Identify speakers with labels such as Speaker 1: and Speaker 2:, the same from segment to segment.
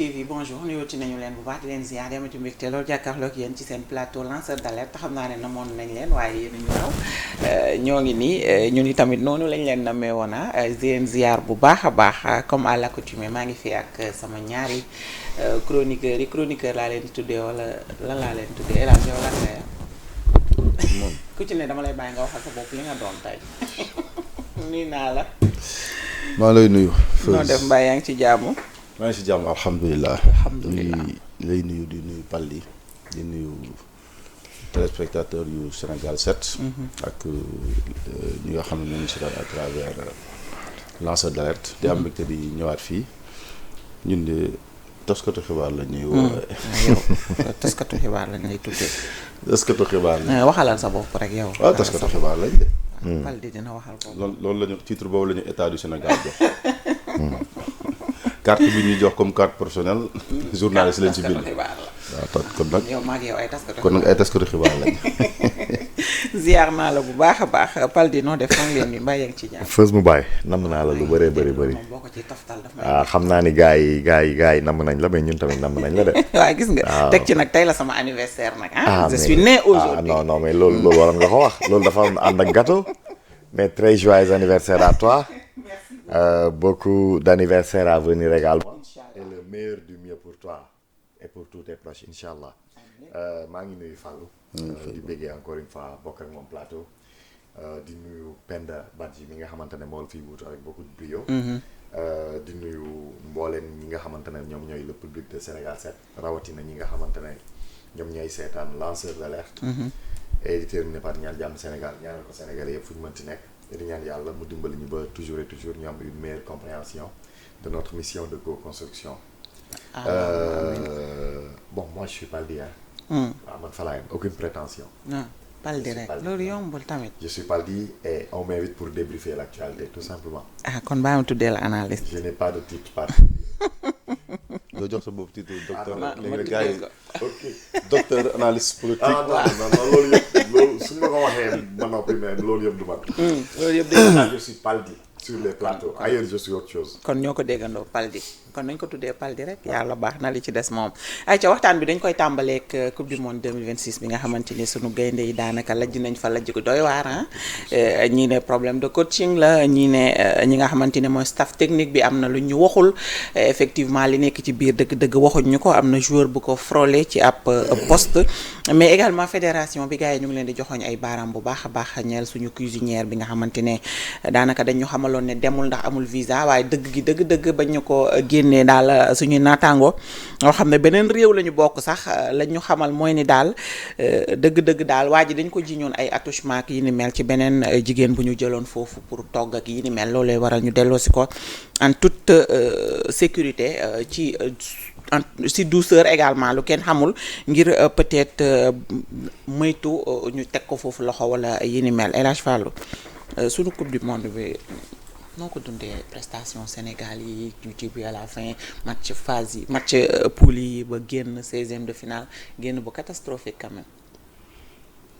Speaker 1: TV bonjour nuyooti nañu leen bu baax di leen ziar yamati mbégte loolu jàkkaarloog yéen ci seen plateau lanceur d'alerte xam naa ne namoon nañ leen waaye yéen ñu raw ñoo ngi nii ñun tamit noonu lañ leen namee woon di leen ziar bu baax a baax comme à l'accoutumée maa ngi fi ak sama ñaari chroniqueur laa leen tuddee wala lan laa leen tuddee El Hadj yow lan nga ku ci ne dama lay bàyyi nga waxal sa bopp li nga doon tey nuyu naa la.
Speaker 2: maa lay nuyu.
Speaker 1: noo def mbaa yaa ngi ci jàmm.
Speaker 2: maa ngi si jàmm alhamdulilah.
Speaker 1: alhamdulilah
Speaker 2: lay nuyu di nuyu Paldi di nuyu téléspectateurs yu Sénégal 7. ak ñi nga xam ne ñoo ngi si daal à travers lanceur d'alerte. di am mbégte di ñëwaat fii ñun de taskatu xibaar la ñuy woowee.
Speaker 1: yow taskatu xibaar lañ lay tuddee.
Speaker 2: taskatu xibaar la.
Speaker 1: waxalal sa bopp rek yow.
Speaker 2: waaw taskatu xibaar lañ de.
Speaker 1: Paldi dina waxal ko.
Speaker 2: loolu la ñu titre boobu la ñu état du Sénégal jox. carte bi ñuy jox comme carte professionnelle journaliste lañ ci bind. waaw kon nag
Speaker 1: yow maa ngi yow ay taskatu
Speaker 2: kon nag ay taskatu xibaar lañ.
Speaker 1: ziar naa la bu baax a baax Paldi noo def fan leen ni mbaa yaa ngi ci jàmm.
Speaker 3: Feuz mu bàyyi nam naa la lu bëree bëri.
Speaker 1: boo ko ci toftal daf
Speaker 3: ah xam naa ni gars yi nam nañ la mais ñun tamit nam nañ la de.
Speaker 1: waaw gis nga teg ci nag tey la sama anniversaire nag je suis né aujourd'hui.
Speaker 3: non mais loolu waroon nga ko wax loolu dafa ànd ak gâteau mais très joyeux anniversaire à toi. Beaucoup d'anniversaires à venir également. Et le meilleur du mieux pour toi et pour tous tes proches inchallah. maa ngi nuyu Fallou. di béggee encore une fois bokk ak moom plateau. di nuyu Penda Badji mi nga xamante ne moo la fiy wuutu avec beaucoup de brio. di nuyu mbooleen ñi nga xamante ne ñoom ñooy le public de Sénégal 7 rawatina ñi nga xamante ne ñoom ñooy seetaan lanceur d'alerte. et di terminer par ñaan jàmm Sénégal ñaanal ko Sénégalais yëpp fu ñu mënti nekk. di ñaan yàlla mu dimbali ñu ba toujours et toujours ñu am une meilleure compréhension de notre mission de co-construction. Bon moi je suis Paldi waaw man fa laa yem aucune prétention.
Speaker 1: non Paldi rek loolu yombul tamit.
Speaker 3: je suis Paldi et on m'invite pour débriefer l'actualité tout simplement.
Speaker 1: kon baa ma tuddee la analyste.
Speaker 3: je n'ai pas de titre particulier.
Speaker 2: doo jox sa bopp titre docteur.
Speaker 1: ma
Speaker 2: gars yi ok docteur analyste politique.
Speaker 3: non loolu yëpp loolu su ma ko waxee ba noppi mais loolu yëpp du man.
Speaker 1: loolu yëpp dégg
Speaker 3: je suis Paldi sur les plateaux ailleurs je suis autre chose.
Speaker 1: kon ñoo ko déggandoo Paldi kon nañ ko tuddee Paldi rek yàlla baax na li ci des moom ay ca waxtaan bi dañ koy tàmbaleek coupe du monde 2026 bi nga xamante ni sunu gaynde yi daanaka lajj nañ fa lajj ko doy waar ñii ne problème de coaching la ñii ne ñi nga xamante ne mooy staff technique bi am na lu ñu waxul effectivement li nekk ci biir dëgg-dëgg waxuñ ñu ko am na joueur bu ko frôlé ci ab poste mais également fédération bi gars yi ñu ngi leen di joxoñ ay baaraam bu baax a baax ñeel suñu cuisinière bi nga xamante ne daanaka dañ ñu xamaloon ne demul ndax amul visa waaye dëgg gi dëgg-dëgg bañ ñu ko génnee daal suñuy naataango yoo xam ne beneen réew la ñu bokk sax lañ ñu xamal mooy ni daal dëgg-dëgg daal waa ji dañ ko jiñoon ay attouchement ak yi ni mel ci beneen jigéen bu ñu jëloon foofu pour togg ak yi ni mel loolee waral ñu delloosi ko en toute sécurité si douceur également lu kenn xamul ngir peut-être moytu ñu teg ko foofu loxo wala yi ni mel El Hadj Fallou suñu coupe du monde bi noo ko dundee prestation Sénégal yi ci bi à la fin match poule yi ba génn 16e de finale génn bu catastrophique quand même.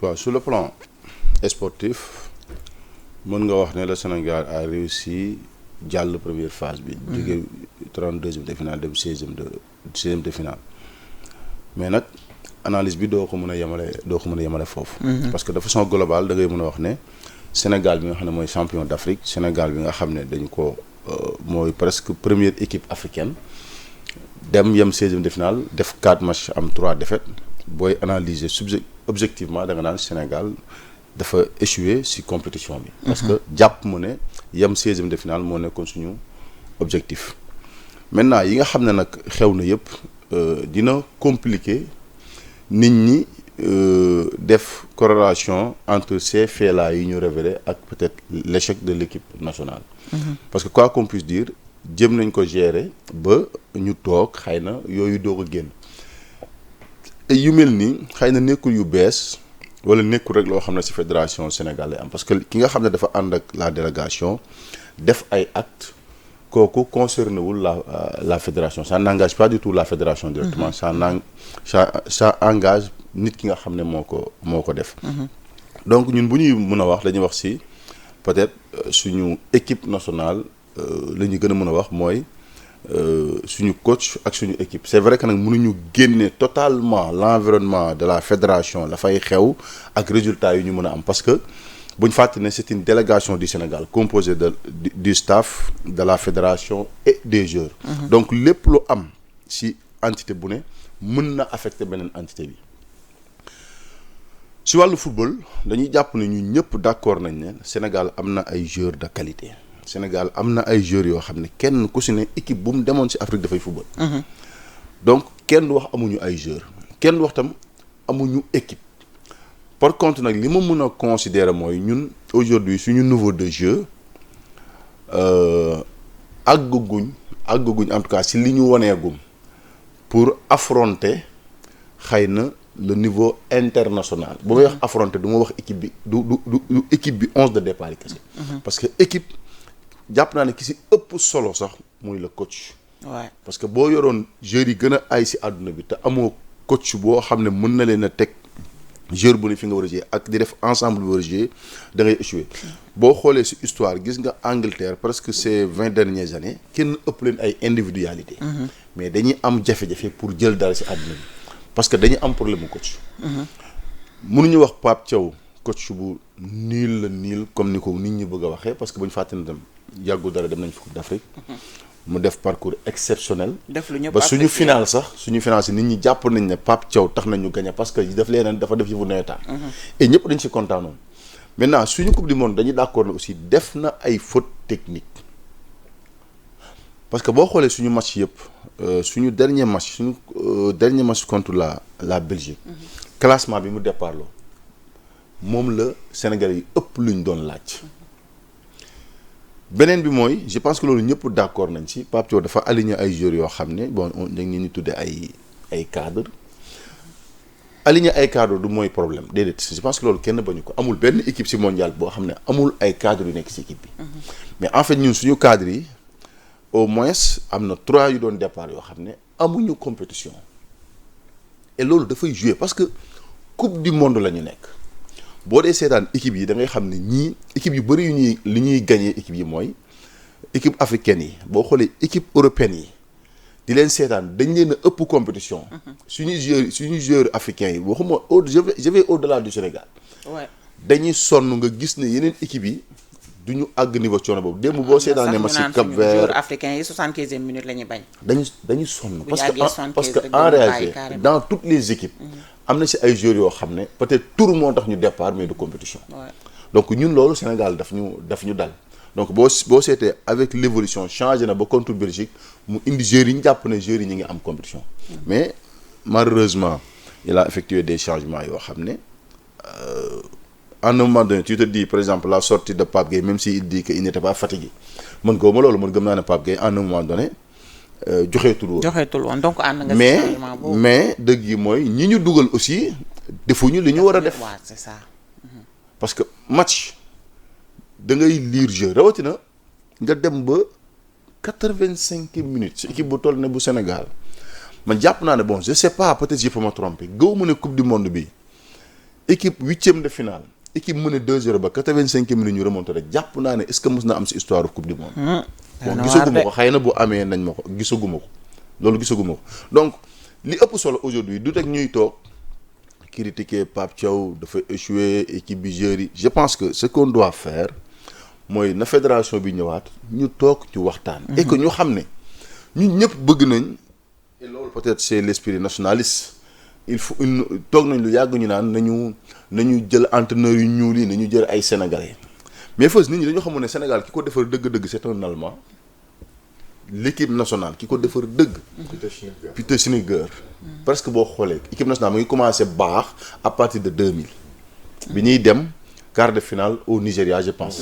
Speaker 2: waaw sur le plan sportif mën nga wax ne le Sénégal a réussi jàll première phase bi. jóge 32e de finale dem 16e de finale mais nag analyse bi doo ko mën a yemale foofu. parce que de façon globale da ngay mën a wax ne. Sénégal bi nga xam ne mooy champion d'Afrique Sénégal bi nga xam ne dañ ko mooy presque première équipe africaine dem yem 16e de finale def 4 matchs am 3 défaites booy analyser objectivement da nga naan Sénégal dafa échoué ci compétition bi. parce que jàpp mu ne yem 16e de finale moo nekkoon suñu objectif. maintenant yi nga xam ne nag xew na yëpp dina compliqué nit ñi. Def corrélation entre ces faits-là yi ñu révélé ak peut-être l'échec de l'équipe nationale. Parce que quoi qu'on puisse dire jëm nañ ko gérer ba ñu toog xëy na yooyu doog a génn yu mel ni xëy na nekkul yu bees wala nekkul rek loo xam ne ci fédération sénégalaise am parce que ki nga xam ne dafa ànd ak la délégation def ay actes kooku concerné wul la fédération ça n'engage pas du tout la fédération directement ça engage nit ki nga xam ne moo ko def. donc ñun bu ñuy mën a wax dañuy wax ci peut-être suñu équipe nationale la ñu gën a mën a wax mooy suñu coach ak suñu équipe c'est vrai que nag mënuñu génne totalement l'environnement de la fédération la fay xew ak résultats yi ñu mën a am parce que bu ñu fàttali ne c'est une délégation du Sénégal composée du staff de la fédération et des joueurs. Donc lépp lu am ci entité bu ne mën na affecter beneen entité bi. ci wàllu football dañuy jàpp ne ñu ñëpp d'accord nañ ne Sénégal am na ay joueurs de qualité Sénégal am na ay joueurs yoo xam ne kenn ku ci ne équipe bu mu demoon ci Afrique dafay football. Donc kenn du wax amuñu ay joueurs kenn du wax tam amuñu équipe. Par contre nag li ma mën a considérer mooy ñun aujourd'hui suñu niveau de jeu àggaguñ en tout cas ci li ñu waneegum pour affronter xëy na le niveau international bu may wax affronter du ma wax équipe bi du équipe bi 11 de départ yi kese parce que équipe jàpp naa ne ki ci ëpp solo sax muy le coach parce que boo yoroon joueurs yi gën a ay ci àdduna bi te amoo coach boo xam ne mën na leen a teg joueur bu ne fi nga war a jouer ak di def ensemble bu war a jouer da ngay échouer boo xoolee ci histoire gis nga Angleterre presque ces 20 dernières années kenn ëpp leen ay individualité mais dañuy am jafe-jafe pour jël dara ci àdduna bi parce que dañuy am problème mu coach mënuñu wax Pape Thiaw coach bu niil comme ni ko nit ñi bëgg a waxee parce que bu ñu fàtte ne tam yàggu dara dem nañ fi Coupe d'Afrique mu def parcours exceptionnel ba suñu final sax si nit ñi jàpp nañ ne Pape Thiaw tax nañ ñu gagné parce que dafa def yëfu nawetaan et ñëpp dañ ci kontaan noonu maintenant suñu coupe du monde dañuy d'accord ne aussi def na ay fautes techniques parce que boo xoolee suñu match yëpp suñu dernier match contre la Belgique classement bi mu départ loo moom la Sénégalais yi ëpp lu ñu doon laaj beneen bi mooy je pense que loolu ñëpp d'accord nañ ci Pape Thiaw dafa aligné ay joueurs yoo xam ne bon dañ leen di tuddee ay cadres aligné ay cadres du mooy problème déedéet je pense que loolu kenn bañu ko amul benn équipe ci mondial boo xam ne amul ay cadres yu nekk ci équipe bi mais en fait ñun suñu cadres yi au moins am na 3 yu doon départ yoo xam ne amuñu compétition et loolu dafay jouer parce que coupe du monde la ñu nekk. boo dee seetaan équipe yi da ngay xam ne ñii équipe yu bëri li ñuy gagné équipe yi mooy équipe africaine yi boo xoolee équipe européenne yi di leen seetaan dañ leen a ëpp compétition suñu joueur africains yi waxuma je vais au-delà du Sénégal dañuy sonn nga gis ne yeneen équipe yi du ñu àgg niveau coono boobu démb boo seetaan ne ma si Cap Vert
Speaker 1: joueur africain yi 75e minute la ñuy bañ
Speaker 2: dañuy sonn parce que en réalité dans toutes les équipes am na ci ay joueurs yoo xam ne peut-être tour moo tax ñu départ mais de compétition donc ñun loolu Sénégal daf ñu dal donc boo seetee avec l'évolution changé na ba contre Belgique mu indi joueurs yi ñu jàpp ne joueurs yi ñu ngi am compétition mais malheureusement il a effectué des changements yoo xam ne à un moment donné tu te dis par exemple la sortie de Pape Gueye même si il dit que il n'était pas fatigué man gëwuma loolu man gëm naa ne Pape Gueye à un moment donné joxeetul woon donc ànd nga changement boobu mais dëgg yi mooy ñi ñu dugal aussi defuñu li ñu war a def
Speaker 1: c'est ça
Speaker 2: parce que match da ngay lire jeu rawatina nga dem ba 85 minutes ci équipe bu toll ne bu Sénégal man jàpp naa ne bon je sais pas peut-être je peux me tromper gëwuma ne coupe du monde bi équipe 8e de finale équipe mën a 2-0 ba 85 minutes ñu remonté rek jàpp naa ne est-ce que mës na am ci histoire coupe du monde bon gisaguma ko xëy na bu amee nañ ma ko gisaguma ko donc li ëpp solo aujourd'hui du teg ñuy toog critiquer Pape Thiaw dafa échouer équipe bi joueurs yi je pense que ce qu'on doit faire mooy na fédération bi ñëwaat ñu toog ci waxtaan et que ñu xam ne ñun ñëpp bëgg nañ et loolu peut-être c'est l'esprit nationaliste il faut toog nañ lu yàgg ñu naan nañu jël entraîneurs yu ñuul yi nañu jël ay sénégalais mais fës nit ñi dañoo xamoon ne Sénégal ki ko defar dëgg-dëgg c'est un Allemand l'équipe nationale ki ko defar dëgg Peter Schnittger presque boo xoolee équipe nationale mu ngi commencé baax à partir de 2000 bi ñuy dem quart de finale au Nigeria je pense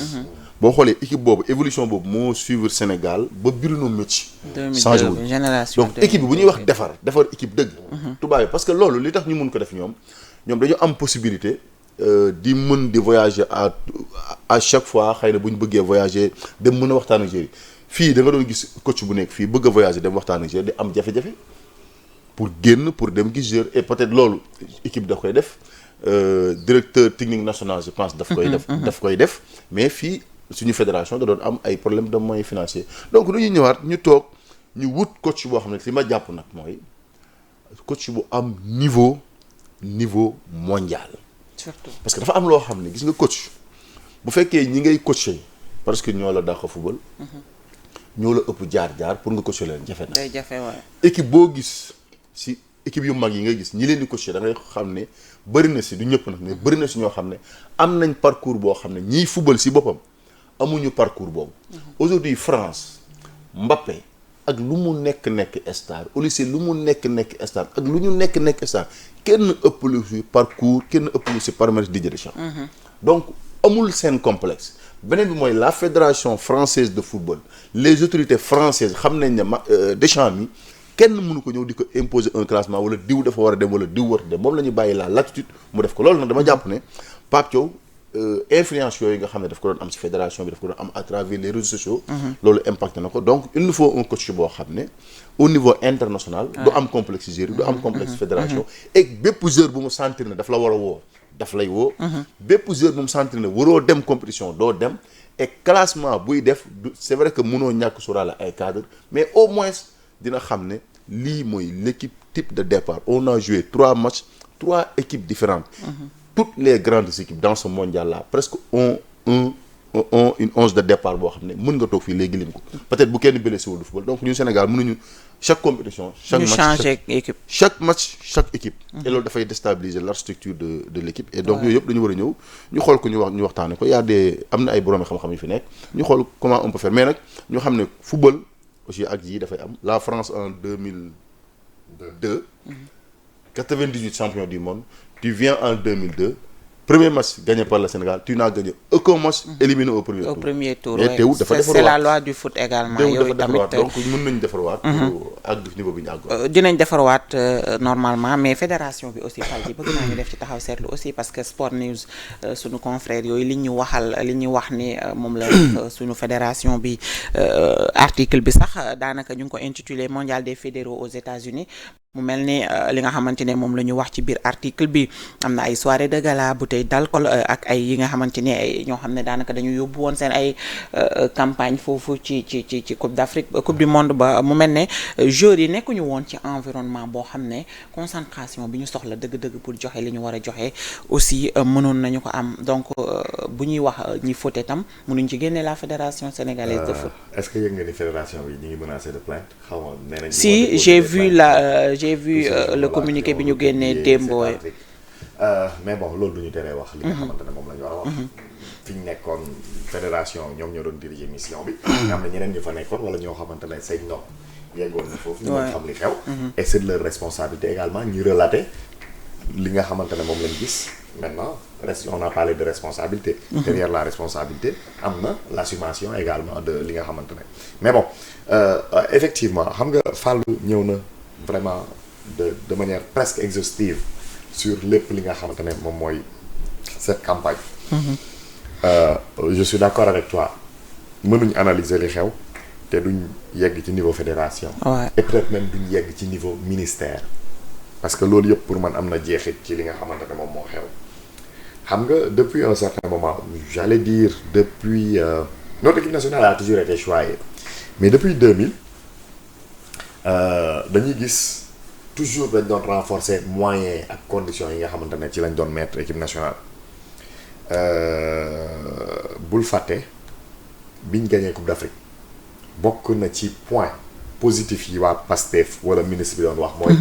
Speaker 2: boo xoolee équipe boobu évolution boobu moo suivre Sénégal ba Bruno Metsu changé wul donc équipe bi bu ñuy wax defar équipe dëgg tubaab yi parce que loolu li tax ñu mun ko def ñoom dañu am possibilité di mën di voyager à chaque fois xëy na bu ñu bëggee voyager dem mën a waxtaan ak joueurs yi fii da nga doon gis coach bu nekk fii bëgg a voyager dem waxtaan ak joueurs di am jafe-jafe pour génn pour dem gis joueurs et peut-être loolu équipe da koy def directeur technique national je pense daf koy def mais fii suñu fédération da doon am ay problèmes de moyens financiers donc lu ñuy ñëwaat ñu toog ñu wut coach boo xam ne li ma jàpp nag mooy coach bu am niveau mondial.
Speaker 1: surtout
Speaker 2: parce que dafa am loo xam ne gis nga coach bu fekkee ñi ngay coacher parce que ñoo la dàq football. ñoo la ëpp jaar pour nga coacher leen jafe na.
Speaker 1: day jafe waay.
Speaker 2: équipe boo gis si équipe yu mag yi nga gis ñi leen di coacher da ngay xam ne bëri na si du ñëpp nag mais bëri na si ñoo xam ne am nañ parcours boo xam ne ñiy football si boppam amuñu parcours boobu. aujourd'hui France Mbappé ak lu mu nekk star Olise lu mu nekk star ak lu ñu nekk star kenn ëpp lu si parcours kenn ëpp lu si paramètre Didier Deschamps. donc amul seen complexe. beneen bi mooy la fédération française de football les autorités françaises xam nañ ne Deschamps mi kenn mënu ko ñëw di ko imposer un classement wala diw dafa war a dem wala diw war a dem moom la ñu bàyyi la latitude mu def ko loolu nag dama jàpp ne Pape Thiaw influence yooyu nga xam ne daf ko doon am ci fédération bi daf ko doon am à travers les réseaux sociaux. loolu impacté na ko donc il nous faut un coach boo xam ne au niveau international. du am complexe joueur du am complexe fédération. et bépp joueur bu mu sentir ne daf la war a woo. daf lay woo. bépp joueur bu mu sentir ne waroo dem compétition doo dem et classement buy def c'est vrai que mënoo ñàkk sóoraale ay cadres mais au moins dina xam ne lii mooy l'équipe type de départ on a joué 3 matchs 3 équipes différentes. toutes les grandes équipes dans ce mondial là presque ont une 11 de départ boo xam ne mën nga toog fii léegi lim ko peut-être bu kenn blessé wul du football donc ñun Sénégal mënuñu chaque compétition. chaque match chaque équipe. et loolu dafay déstabiliser la structure de l'équipe. et donc yooyu yëpp dañu war a ñëw ñu xool ko ñu waxtaane ko am na ay borom xam-xam yu fi nekk ñu xool comment on peut faire mais nag ñu xam ne football aussi ak yi dafay am la France en 2002. 98 champion du monde tu viens en 2002. premier match gagné par le Sénégal tu n'as gagné aucun match éliminé au premier tour.
Speaker 1: mais teewul dafa defarwaat c'est la loi du foot également. yooyu tamit
Speaker 2: donc mën nañu defarwaat. ak niveau bi ñu àggoon.
Speaker 1: dinañ defarwaat normalement mais fédération bi aussi fal ji bëgg naa ñu def ci taxaw seetlu aussi parce que Sport News suñu confrère yooyu li ñu wax ni moom la suñu fédération bi article bi sax daanaka ñu ngi ko intitulé mondial des fédéraux aux États-Unis mu mel ni li nga xamante ne moom la ñu wax ci biir article bi am na ay soirée de gala bouteille d'alcool ak ay yi nga xamante ni ay ñoo xam ne daanaka dañu yóbbu woon seen ay campagne foofu ci Coupe d'Afrique Coupe du monde ba mu mel ne joueurs yi nekkuñu woon ci environnement boo xam ne concentration bi ñu soxla dëgg-dëgg pour joxe li ñu war a joxe aussi mënoon nañu ko am donc bu ñuy wax ñi faute itam mënuñ ci génne la fédération sénégalaise de foot.
Speaker 3: est-ce que yëg nga ni fédération bi ñu ngi menacé de plainte xaw ma nee nañ
Speaker 1: si j'ai vu le communiqué bi ñu génnee démb.
Speaker 3: mais bon loolu du ñu teree wax. li nga xamante ne moom la ñu war a wax. fi ñu nekkoon fédération ñoom ñoo doon diriger mission bi. am na ñeneen ñu fa nekkoon wala ñoo xamante ne say ndox yeggoon na foofu. ñu xam li xew. et c'est de leur responsabilité également ñu relater li nga xamante ne moom lañ gis. maintenant on a parlé de responsabilité. derrière la responsabilité am na l'assumation également de li nga xamante ne mais bon effectivement xam nga Fallou ñëw na. vraiment de manière presque exhaustive sur lépp li nga xamante ne moom mooy cette campagne. Je suis d'accord avec toi mënuñ analyser li xew te duñ yegg ci niveau fédération. et peut-être même duñ yegg ci niveau ministère. parce que loolu yëpp pour man am na jeexit ci li nga xamante ne moom moo xew. xam nga depuis un certain moment j'allais dire depuis notre équipe nationale a toujours été choyée mais depuis 2000. dañuy gis toujours dañ doon renforcer moyens ak conditions yi nga xamante ne ci lañ doon mettre équipe nationale bul fàtte biñ gagné Coupe d'Afrique bokk na ci point positif yi waa PASTEF wala ministre bi doon wax mooy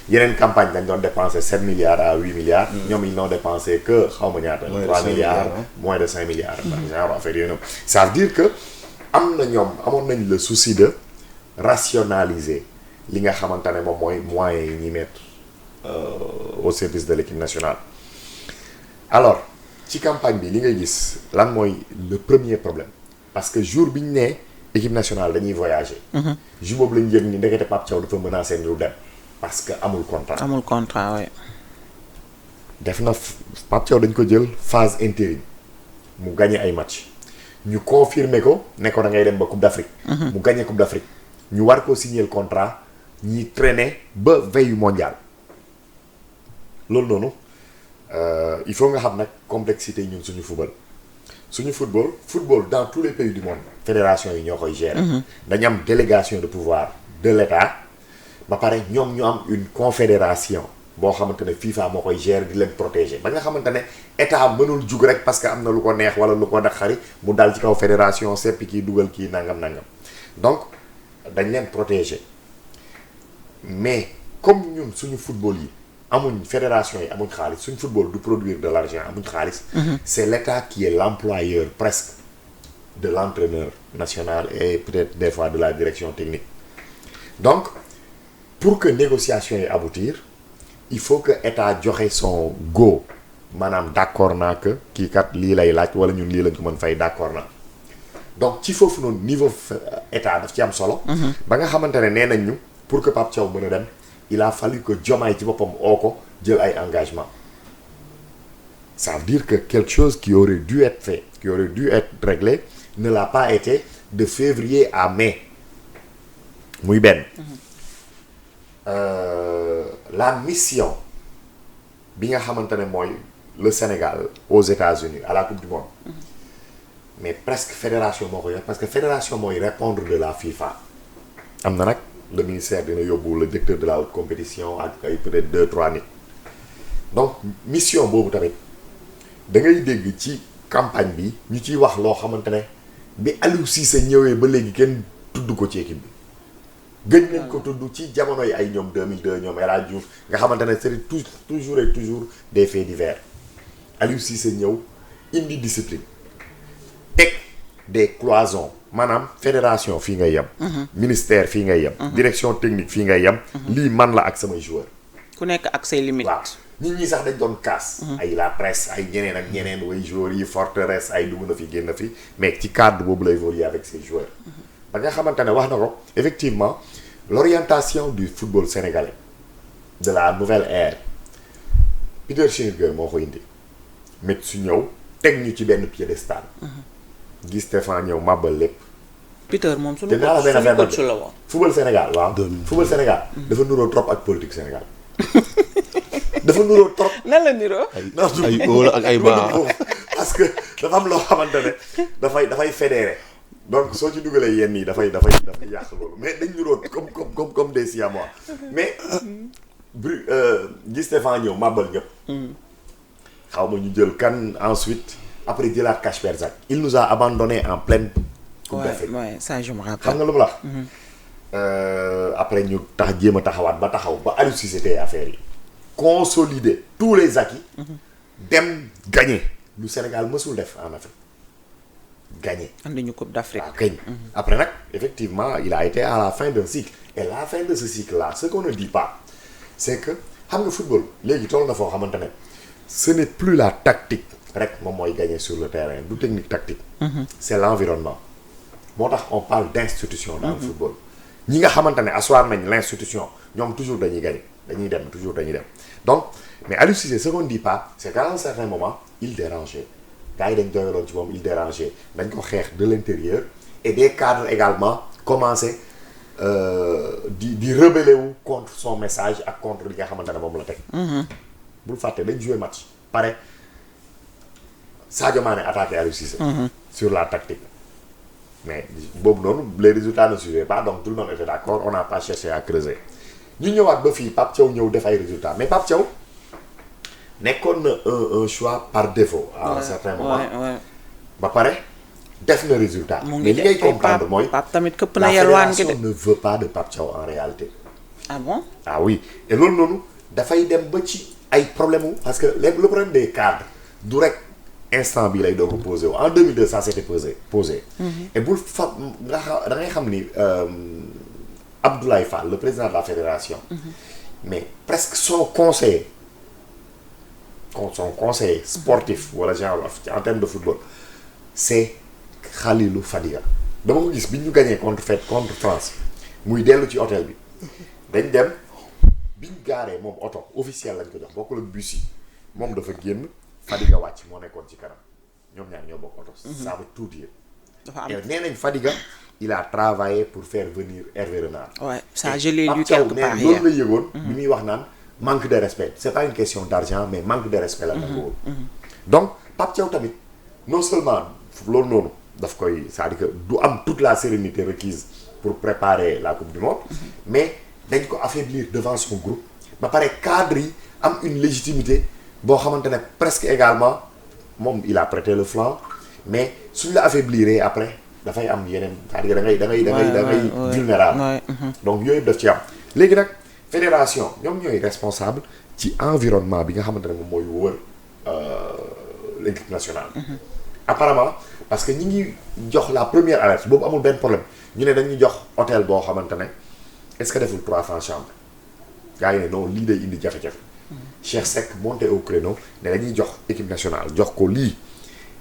Speaker 3: yeneen campagne dañ doon dépenser 7 milliards à 8 milliards ñoom ils n'ont dépensé que xaw ma ñaata 3 milliards moins de 5 milliards genre affaire yooyu noonu ça veut dire que amoon nañ le souci de rationaliser li nga xamante ne moom mooy moyens yi ñuy mettre au service de l'équipe nationale alors ci campagne bi li ngay gis lan mooy le premier problème parce que jour bi ñu nee équipe nationale dañuy voyager jour boobu lañu yëg ni ndekete Pape Thiaw dafa menacer ñu dem parce que amul contrat
Speaker 1: oui.
Speaker 3: def na Pape Thiaw dañ ko jël phase intérim mu gagné ay match ñu confirmer ko ne ko da ngay dem ba Coupe d'Afrique mu gagné Coupe d'Afrique ñu war ko signer le contrat ñi traîner ba veille mondiale loolu noonu il faut nga xam nag complexité ñun suñu football dans tous les pays du monde fédération yi ñoo koy gérer dañu am délégation de pouvoir de l'État ba pare ñoom ñu am une confédération boo xamante ne FIFA moo koy gérer di leen protéger ba nga xamante ne état mënul jug rek parce que am na lu ko neex wala lu ko naqari mu dal ci kaw fédération seppi kii dugal kii nangam donc dañ leen protéger mais comme ñun suñu football yi amuñ fédération yi amuñ xaalis suñu football du produire de l'argent amuñ xaalis. C'est l'État qui est l'employeur presque de l'entraîneur national et peut-être des fois de la direction technique donc pour que négociation yi aboutir il faut que état joxe son go maanaam d'accord naa que kii kat lii lay laaj wala ñun lii lañ ko mën fay d'accord naa donc ci foofu noonu niveau état daf ci am solo. ba nga xamante ne nee nañ ñu pour que Pape Thiaw mën a dem il a fallu que Diomaye ci boppam oo ko jël ay engagement ça veut dire que quelque chose qui aurait dû être fait qui aurait dû être réglé ne l'a pas été de février à mai muy benn. La mission bi nga xamante ne mooy le Sénégal aux États-Unis à la Coupe du Monde mais presque fédération moo ko yor parce que fédération mooy répondre de la FIFA am na nag le ministère dina yóbbu le directeur de la haute compétition ak ay peut-être 2-3 nit donc mission boobu tamit da ngay dégg ci campagne bi ñu ciy wax loo xamante ne bi Aliou Cissé ñëwee ba léegi kenn tudd ko ci équipe bi gëj nañ ko tudd ci jamono yi ay ñoom 2002 ñoom El Hadj Diouf nga xamante ne c'est toujours et toujours des faits divers Aliou Cissé ñëw indi discipline teg des cloisons maanaam fédération fii ngay yem. ministère fii ngay yem. direction technique fii ngay yem. lii man la ak samay joueurs.
Speaker 1: ku nekk ak say limites.
Speaker 3: waaw nit ñi sax dañ doon kaas. ay la presse ay ñeneen ak ñeneen way joueurs yi forteresse ay dugg na fi génn na fi mais ci cadre boobu lay évoluer avec ses joueurs. ba nga xamante ne wax na ko effectivement l'orientation du football sénégalais de la nouvelle ère Peter Schnittger moo ko indi mais su ñëw teg ñu ci benn piédestal. Guy Stéphane ñëw màbbal lépp.
Speaker 1: Peter moom
Speaker 3: te naa la benn affaire
Speaker 1: coach la woon.
Speaker 3: football Sénégal waaw. football Sénégal. dafa nuroo trop ak politique Sénégal. dafa nuroo trop.
Speaker 1: nan la niroo.
Speaker 2: ay óol ak ay baax
Speaker 3: parce que dafa am loo xamante ne dafay fédéré donc soo ci dugalee yenn yi dafay yàq loolu mais dañ nuroo comme des siamois mais Guy Stéphane ñëw màbbal ñëpp. xaw ma ñu jël kan ensuite. après jëlaat Kasper Zak il nous a abandonné en pleine Coupe d'Afrique.
Speaker 1: Ouais, ça je me rappelle.
Speaker 3: xam nga lu mu la après ñu jéem a taxawaat ba taxaw ba Aliou Cissé tey affaire yi consolider tous les acquis dem gagner lu Sénégal mësul def en Afrique gagner
Speaker 1: andi ñu Coupe d'Afrique.
Speaker 3: waaw gañ après nag effectivement il a été à la fin d'un cycle et la fin de ce cycle là ce qu'on ne dit pas c'est que xam nga football léegi toll na foo xamante ne ce n'est plus la tactique rek moom mooy gagner sur le terrain du technique tactique. C'est l'environnement. moo tax on parle d'institution dans le football. ñi nga xamante ne asseoir nañ l'institution ñoom toujours dañuy gagner dañuy dem toujours dañuy dem donc mais Aliou Cissé ce qu'on dit pas c'est qu'à un certain moment il dérangeait gars yi dañ doyaloon ci moom il dérangeait dañ ko xeex de l'intérieur et des cadres également commencé di rebeller wu contre son message ak contre li nga xamante ne moom la teg. bul fàtte dañ jouer match pare. Sadio Mané attaqué Aliou Cissé sur la tactique mais boobu noonu les résultats ne suivaient pas donc tout le monde était d'accord on n'a pas cherché à creuser ñu ñëwaat ba fii Pape Thiaw ñëw def ay résultats mais Pape Thiaw nekkoon na un choix par défaut à un certain moment ba pare def na résultat mais li ngay comprendre mooy
Speaker 1: Pape tamit këpp na yelwaan gi de
Speaker 3: la fédération ne veut pas de Pape Thiaw en réalité
Speaker 1: ah bon
Speaker 3: ah oui et loolu noonu dafay dem ba ci ay problème parce que le problème des cadres du rek instant bi lay doog a posé wu en 2002 ça s'était posé. et bul fa nga da ngay xam ni Abdoulaye Fall le président de la fédération. mais presque son conseiller sportif wala genre en termes de football c'est Khalilou Fadiga. dama ko gis bi ñu gagné contre France muy dellu ci hôtel bi dañ dem bi ñu gaaree moom oto officiel lañ ko jox bokkul ak bus yi moom dafa génn. Fadiga wàcc moo nekkoon ci kanam ñoom ñaar ñoo bokk oto. ça veut tout dire. dafa am nee nañ Fadiga il a travaillé pour faire venir Hervé Renard.
Speaker 1: ouais ça je l'ai lu quelque part hier
Speaker 3: loolu la yëgoon. bi muy wax naan manque de respect c'est pas une question d'argent mais manque de respect la nanguwul. donc Pape Thiaw tamit non seulement loolu noonu daf koy c'est-à-dire que du am toute la sérénité requise pour préparer la coupe du monde mais dañ ko affaiblir devant son groupe ba pare cadre yi am une légitimité boo xamante ne presque également moom il a prêté le flanc mais suñ la affaibliree après dafay am yeneen c'est-à-dire da ngay vulnérable donc yooyu yëpp daf ci am léegi nag fédération ñoom ñooy responsable ci environnement bi nga xamante ne moom mooy wër l'équipe nationale apparemment parce que ñi ngi jox la première alerte boobu amul benn problème ñu ne dañuy jox hôtel boo xamante ne est-ce que deful 300 chambres gars yi ne non lii day indi jafe-jafe Cheikh Seck monté au créneau ne dañuy jox équipe nationale jox ko lii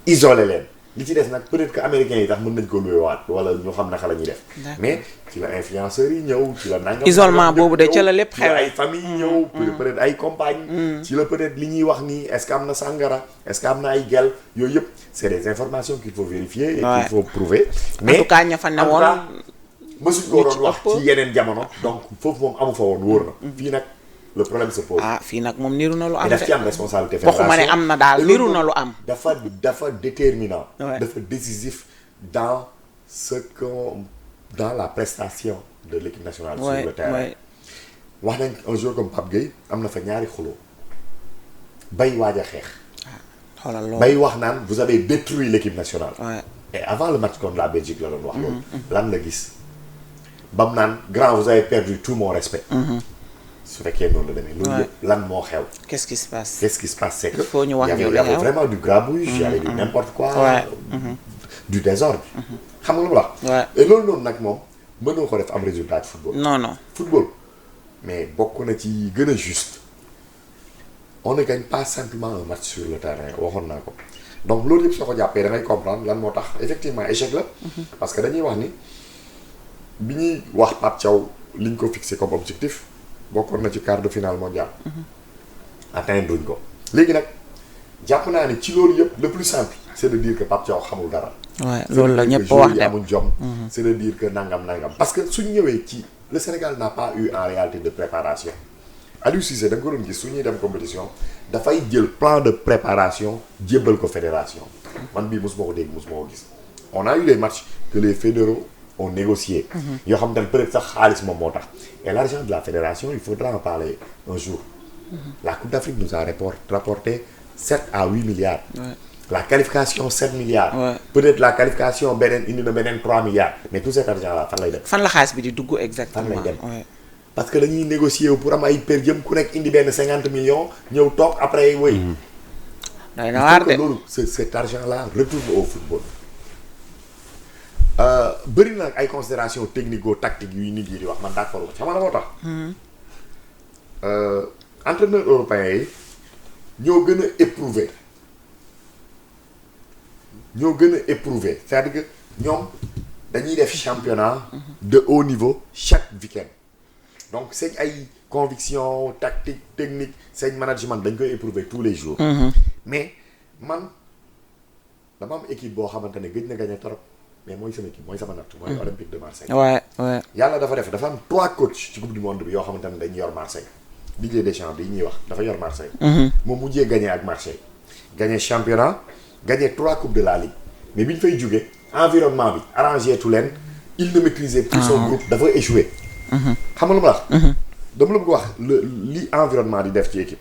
Speaker 3: isolé leen li ci des nag peut-être que américains yi tax mën nañ ko luwewaat wala ñu xam naka la ñuy def mais ci la influenceurs yi ñëw ci la nangam
Speaker 1: isolement boobu de ca la lépp xew
Speaker 3: ay famille ñëw peut-être ay compagnie ci la peut-être li ñuy wax nii est-ce que am na sangara est-ce que am na ay gel yooyu yëpp c'est des informations qu'il faut vérifier et qu'il faut prouver mais
Speaker 1: en tout cas ña fa ne woon
Speaker 3: mësuñ ko doon wax ci yeneen jamono donc foofu moom amu fa woon wóor na fii nag le problème se pose
Speaker 1: fii nag moom niru na lu am
Speaker 3: daf ci am responsabilité fédération
Speaker 1: waxuma ne am na daal niru na lu am
Speaker 3: dafa déterminant dafa décisif dans dans la prestation de l'équipe nationale sur le terrain wax nañ un jour comme Pape Gueye am na fa ñaari xuloo bay waaj a xeex
Speaker 1: xoolal loolu
Speaker 3: bay wax naan vous avez détruit l'équipe nationale et avant le match contre la Belgique la doon wax loolu lan la gis bam naan grand vous avez perdu tout mon respect su fekkee noonu la demee loolu yëpp lan moo xew
Speaker 1: qu'est-ce qui se passe
Speaker 3: c'est que
Speaker 1: faut ñu wax
Speaker 3: il y avait vraiment du grabouille il y avait du n'importe quoi du désordre xam nga lu ma la et loolu noonu nag moom mënoo ko def am résultat de football
Speaker 1: non
Speaker 3: football mais bokk na ci gën a juste on ne gagne pas simplement un match sur le terrain waxoon naa ko donc loolu yëpp soo ko jàppee da ngay comprendre lan moo tax effectivement échec la parce que dañuy wax ni bi ñuy wax Pape Thiaw li ñu ko fixé comme objectif bokkoon na ci quart de finale mondial atteindre duñ ko léegi nag jàpp naa ne ci loolu yëpp le plus simple c'est de dire que Pape Thiaw xamul dara
Speaker 1: loolu la ñëpp wax de
Speaker 3: amuñ jom c'est de dire que nangam parce que suñ ñëwee ci le Sénégal n'a pas eu en réalité de préparation Aliou Cissé da nga ko doon gis su ñuy dem compétition dafay jël plan de préparation jébbal ko fédération man bii mosuma ko dégg mosuma ko gis on a eu des matchs que les fédéraux ont négocié yoo xam ne peut-être sax xaalis moom moo tax et l'argent de la fédération il faudra en parler un jour la Coupe d'Afrique nous a rapporté 7 à 8 milliards la qualification 7 milliards peut-être la qualification beneen indi na beneen 3 milliards mais tout cet argent là fan lay dem
Speaker 1: fan la xaalis bi di dugg exactement
Speaker 3: fan lay dem parce que dañuy négocier pour am ay per diem ku nekk indi benn 50 millions ñëw toog après woy
Speaker 1: day na waar de
Speaker 3: loolu cet argent là retourne au football bëri na ay considérations technico-tactiques yu nit yi di wax man d'accord ko xam nga moo tax entraîneurs européens yi ñoo gën a éprouvé c'est-à-dire que ñoom dañuy def championnat de haut niveau chaque week-end donc seen ay conviction tactique technique seen management dañ koy éprouver tous les jours mais man dama am équipe boo xamante ne gëj na gagné trop mais mooy sama équipe mooy sama natt mooy Olympique de Marseille yàlla dafa am 3 coachs ci coupe du monde bi yoo xamante ne dañu yor Marseille Didier Deschamps bi ñuy wax dafa yor Marseille moom mujjee gagné ak Marseille gagné championnat gagné 3 coupes de la Ligue mais bi ñu fay jóge environnement bi arrangé tu leen il ne maîtrisait plus son groupe dafa échoué xam nga lu ma wax dama la bëgg wax li environnement di def ci équipe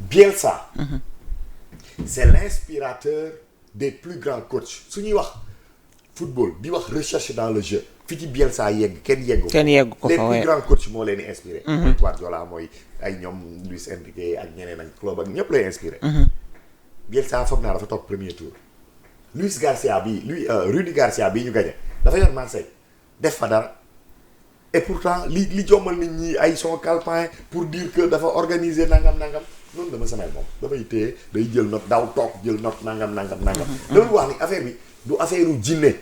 Speaker 3: Bielsa c'est l'inspirateur des plus grands coachs su ñuy wax football di wax recherche dans le jeu fi ci Bielsa yegg kenn yeggu ko
Speaker 1: les
Speaker 3: plus grands coachs moo leen di inspiré mooy Guardiola mooy ay ñoom Luis Enrique ak ñeneen ak club ak ñëpp lay inspiré Bielsa foog naa dafa toog premier tour Luis Garcia bii Rudy Garcia bii ñu gagné dafa yor Marseille def fa dara et pourtant li jommal nit ñi ay son calepin pour dire que dafa organiser nangam noonu dama samay moom dafay téye day jël note daaw toog jël note nangam loolu wax ni affaire bi du affaire u jinne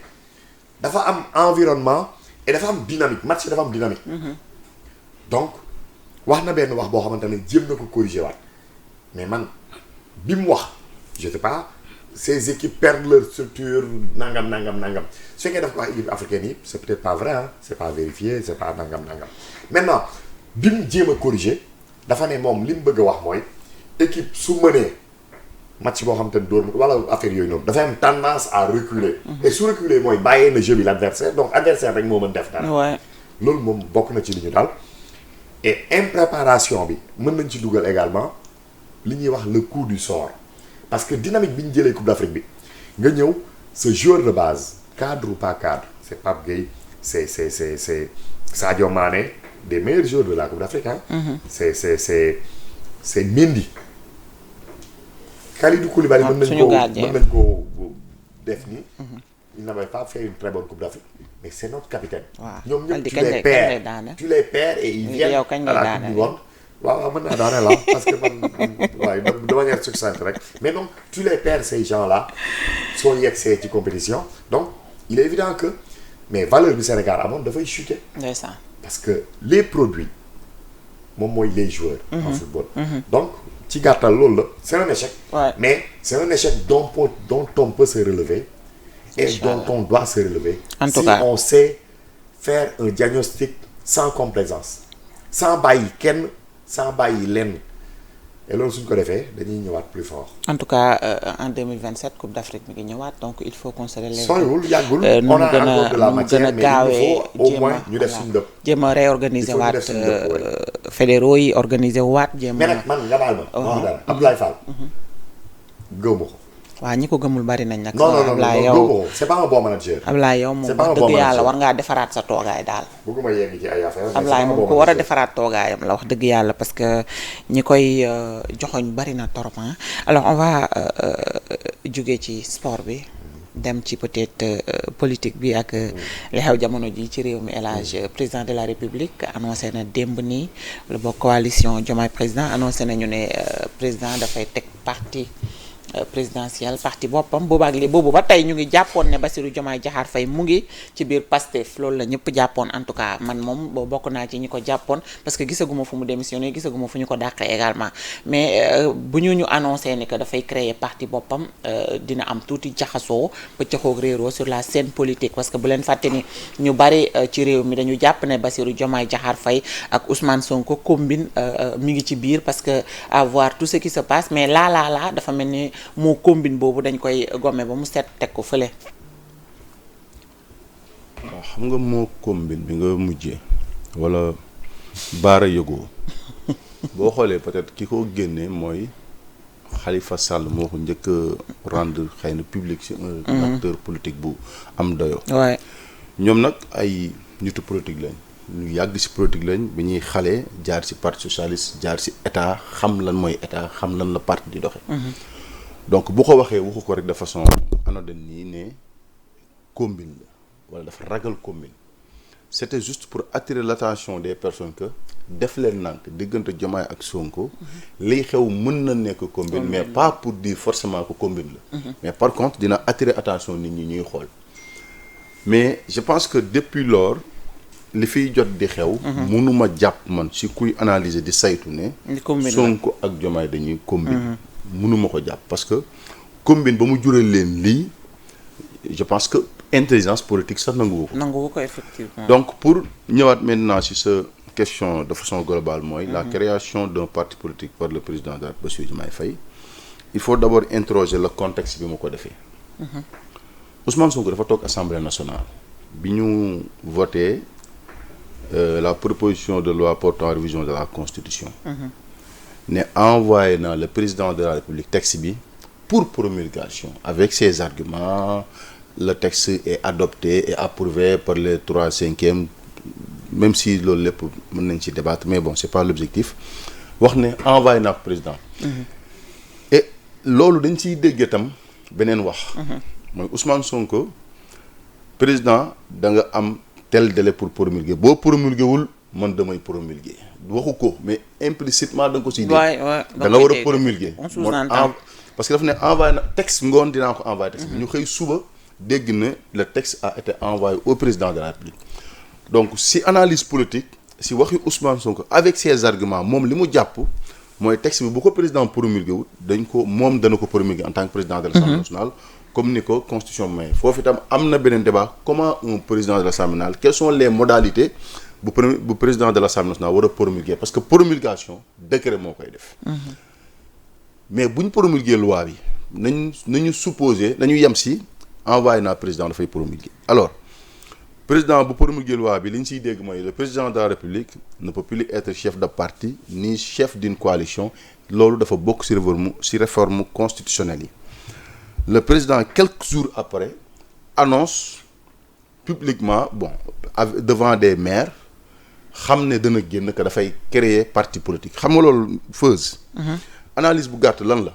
Speaker 3: dafa am environnement et dafa am dynamique match dafa am dynamique donc wax na benn wax boo xamante ne jéem na ko corriger waat mais man bi mu wax je sais pas ces équipes perdent leur structure nangam su fekkee daf ko wax équipe africaine yi c'est peut-être pas vrai hein c'est pas vérifié c'est pas nangam maintenant bi mu jéem a corriger dafa ne moom li mu bëgg a wax mooy équipe su mënee match boo xam te ne dóor wala affaire yooyu noonu dafay am tendance à reculer. et su reculer mooy bàyyee na jeu bi l'adversaire donc adversaire rek moo mën def dara.
Speaker 1: Ouais.
Speaker 3: loolu moom bokk na ci li ñu daal et impréparation bi mën nañ ci dugal également li ñuy wax le coup du sort parce que dynamique bi ñu jëlee Coupe d'Afrique bi nga ñëw ce joueur de base cadre ou pas cadre c'est Pape Gueye c'est Sadio Mané des meilleurs joueurs de la Coupe d'Afrique hein. C'est Mendy. Kalidou Koulibaly mën nañ koo def nii. il n'avait pas fait une très bonne Coupe d'Afrique mais c'est notre capitaine.
Speaker 1: waaw
Speaker 3: ñoom ñëpp tu les perds et ils viennent à la Coupe du Monde. waaw mën naa daane la parce que man waaye de manière succincte rek mais donc tu les perds ces gens-là soo yegsee ci compétition donc il est évident que mais valeur bi Sénégal amoon dafay chuter.
Speaker 1: ndeysaan.
Speaker 3: parce que les produits moom mooy les joueurs. en football. donc ci gàttal loolu la c'est un échec.
Speaker 1: Ouais.
Speaker 3: mais c'est un échec dont on peut se relever. et dont on doit se relever.
Speaker 1: En tout
Speaker 3: si
Speaker 1: cas.
Speaker 3: on sait faire un diagnostic sans complaisance sans bàyyi kenn sans bàyyi lenn et loolu suñ ko defee dañuy ñëwaat plus fort.
Speaker 1: en tout cas en 2027 Coupe d'Afrique mi ngi ñëwaat donc il faut qu'on se relève.
Speaker 3: soriwul yàggul.
Speaker 1: nu
Speaker 3: on
Speaker 1: mu
Speaker 3: a
Speaker 1: gën
Speaker 3: encore de la
Speaker 1: a
Speaker 3: matière mais il faut au moins ñu def suñu dëpp.
Speaker 1: jéem a réorganiser
Speaker 3: Il faut ñu
Speaker 1: waat
Speaker 3: def suñu dëpp,
Speaker 1: fédéraux yi organiser waat jéem
Speaker 3: mais
Speaker 1: a.
Speaker 3: nag man nga baal ma. wax dara Abdoulaye Fall. gëw ma ko.
Speaker 1: waaw ñi ko gëmul bari nañ nag.
Speaker 3: non
Speaker 1: Ablaye
Speaker 3: gëw ma
Speaker 1: yow
Speaker 3: ko c'est pas un bon manager.
Speaker 1: Ablaye yow moom
Speaker 3: C'est pas un
Speaker 1: wax
Speaker 3: bon
Speaker 1: dëgg yàlla
Speaker 3: manager.
Speaker 1: war ngaa defaraat sa toogaay daal.
Speaker 3: bëgguma yegg ci ay affaire
Speaker 1: Ablaye moom ko war a defaraat toogaayam la wax dëgg yàlla parce que ñi koy joxoñ bari na torop hein. Alors on va jóge ci sport bi dem ci peut-être politique bi ak li xew jamono ji ci réew mi El Hadj président de la République annoncé na démb nii wala boog coalition Diomaye président annoncé nañu ne président dafay teg parti présidentiel parti boppam boobaak li boobu ba tey ñu ngi jàppoon ne Bassirou Diomaye Diakhar Faye mu ngi ci biir Pastef loolu la ñëpp jàppoon en tout cas man moom bokk naa ci ñi ko jàppoon parce que gisaguma fu mu démissionné gisaguma fu ñu ko dàqee également mais bu ñu annoncé ne que dafay créer parti boppam dina am tuuti jaxasoo pëccëxoog réeroo sur la scène politique parce que bu leen fàtte ni ñu bari ci réew mi dañu jàpp ne Bassirou Diomaye Diakhar Faye ak Ousmane Sonko combine mi ngi ci biir parce que à voir tout ce qui se passe mais là dafa mel ni moo combine boobu dañ koy gomme ba mu set teg ko fële.
Speaker 2: waaw xam nga moo combine bi nga mujjee wala baara yëgoo boo xoolee peut-être ki ko génnee mooy Khalifa Sall moo ko njëkk a rendre xëy na public ci un acteur politique bu am doyo
Speaker 1: waaye
Speaker 2: ñoom nag ay nitu politique lañ ñu yàgg ci politique lañ bi ñuy xale jaar ci parti socialiste jaar ci état xam lan mooy état xam lan la parti di doxe donc bu ko waxee waxu ko rek de façon anodine nii ne combine la wala dafa ragal combine c'était juste pour attirer l'attention des personnes que def leen nànk diggante Diomaye ak Sonko liy xew mën na nekk combine mais pas pour dire forcément que combine la mais par contre dina attirer attention nit ñi ñuy xool mais je pense que depuis lors li fiy jot di xew mënuma jàpp man ci kuy analyser di saytu ne Sonko ak Diomaye dañuy combine mënuma ko jàpp parce que combine ba mu jural leen lii je pense que intelligence politique sax nanguwu
Speaker 1: ko effectivement.
Speaker 2: donc pour ñëwaat maintenant ci sa question de façon globale mooy la création d'un parti politique par le président de Bassirou Diomaye Faye il faut d'abord interroger le contexte bi mu ko defee Ousmane Sonko dafa toog Assemblée nationale bi ñu voté la proposition de loi portant révision de la Constitution ne envoyé na le président de la République texte bi pour promulgation avec ses arguments le texte est adopté et approuvé par les 3/5 même si loolu lépp mën nañ ci débattre mais bon c'est pas l'objectif wax ne envoyé na ko président et loolu dañ ciy dégg itam beneen wax mooy Ousmane Sonko président da nga am tel délai pour promulguer boo promulguer wul man damay promulguer waxu ko mais implicitement da nga ko siy dégg da nga war a promulguer parce que daf ne envoyé na texte ngoon dinaa ko envoyé texte bi ñu xëy suba dégg na le texte a été envoyé au président de la République donc si analyse politique si waxi Ousmane Sonko avec ses arguments moom li mu jàpp mooy texte bi bu ko président promulgué wut dañ ko moom dana ko promulguer en tant que président de l'Assemblée nationale comme ni ko constitution may foofu itam am na beneen débat comment un président de l'Assemblée nationale quelles sont les modalités bu président de l'Assemblée nationale war a promulguer parce que promulgation décret moo koy def mais bu ñu promulguer loi bi nañu supposer nañu yem si envoyé naa président dafay promulguer alors président bu promulguer loi bi li ñu siy dégg mooy le président de la République ne peut plus être chef de parti ni chef d'une coalition loolu dafa bokk si réforme constitutionnelle yi le président quelques jours après annonce publiquement devant des maires xam ne dana génn que dafay créer parti politique xam nga loolu feuse analyse bu gàtt lan la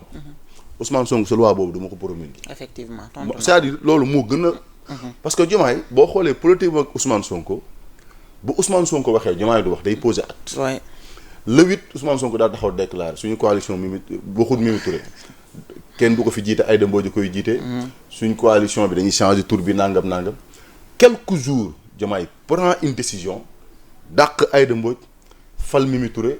Speaker 2: Ousmane Sonko sa loi boobu du ma ko promulguer
Speaker 1: effectivement
Speaker 2: c'est-à-dire loolu moo gën a parce que Diomaye boo xoolee politique ak Ousmane Sonko bu Ousmane Sonko waxee Diomaye du wax day poser acte le 8 Ousmane Sonko daal taxaw déclaré suñu coalition waxut Mimi Touré kenn du ko fi jiite Aïda Mbodj koy jiite suñu coalition bi dañuy changer tour bi nangam quelques jours Diomaye prend une décision dàq Aïda Mbodj fal Mimi Touré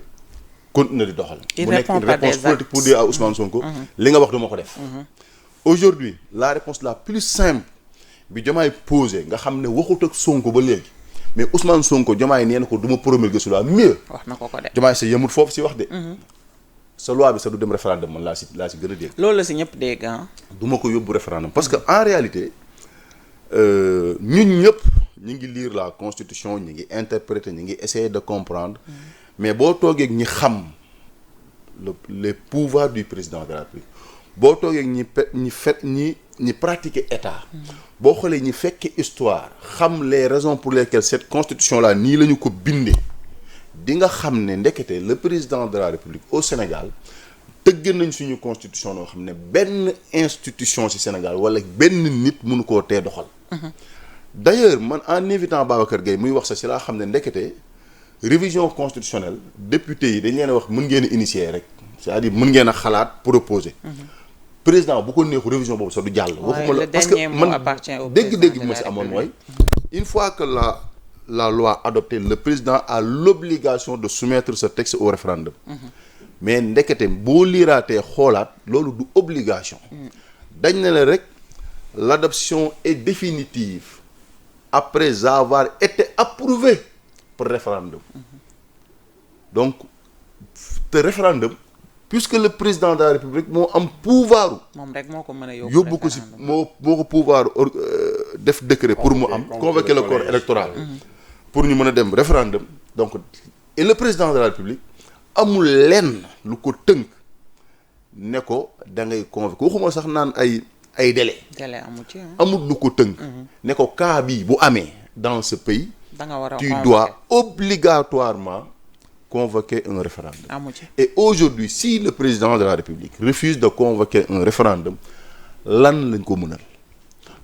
Speaker 2: continuer di doxal bu nekk une réponse politique pour dire à Ousmane Sonko li nga wax duma ko def aujourd'hui la réponse la plus simple bi Diomaye posé nga xam ne waxut ak Sonko ba léegi mais Ousmane Sonko Diomaye nee na ko du ma promulguer su loi mieux
Speaker 1: wax na ko de
Speaker 2: Diomaye sa yemut foofu si wax de sa loi bi sa du dem référendum man laa si gën a dégg
Speaker 1: loolu la si ñëpp dégg
Speaker 2: du ma ko yóbbu référendum parce que en réalité ñun ñëpp ñu ngi lire la constitution ñu ngi interpréter ñu ngi essayer de comprendre mais boo toogee ñi xam les pouvoirs du président de la République boo toogee ñi pratiquer état boo xoolee ñi fekke histoire xam les raisons pour lesquelles cette constitution là nii la ñu ko bindee di nga xam ne ndekete le président de la République au Sénégal tëgg nañ suñu constitution noo xam ne benn institution ci Sénégal wala benn nit mënu koo tee doxal d'ailleurs man en invitant Babacar Gueye muy wax sa ci laa xam ne ndekete révision constitutionnelle député yi dañ leen a wax mën ngeen a initier rek c'est-à-dire mën ngeen a xalaat proposer président bu ko neexu révision boobu sax du jàll waxuma la parce que man dégg-dégg bi ma si amoon mooy une fois que la loi adoptée le président a l'obligation de soumettre ce texte au référendum mais ndekete boo liiraatee xoolaat loolu du obligation dañ ne la rek l'adoption est définitive après avoir été approuvé par référendum donc te référendum puisque le président de la République moo am pouvoir
Speaker 1: moom rek moo ko mën a
Speaker 2: yóbbu ko si moo ko pouvoir def décret pour mu am convoquer le corps électoral pour ñu mën a dem référendum donc et le président de la République amul lenn lu ko tënk ne ko da ngay convoquer waxuma sax naan ay délai
Speaker 1: amu ci
Speaker 2: amul lu ko tënk ne ko cas bii bu amee dans ce pays tu dois obligatoirement convoquer un référendum et aujourd'hui si le président de la République refuse de convoquer un référendum lan lañ ko mënal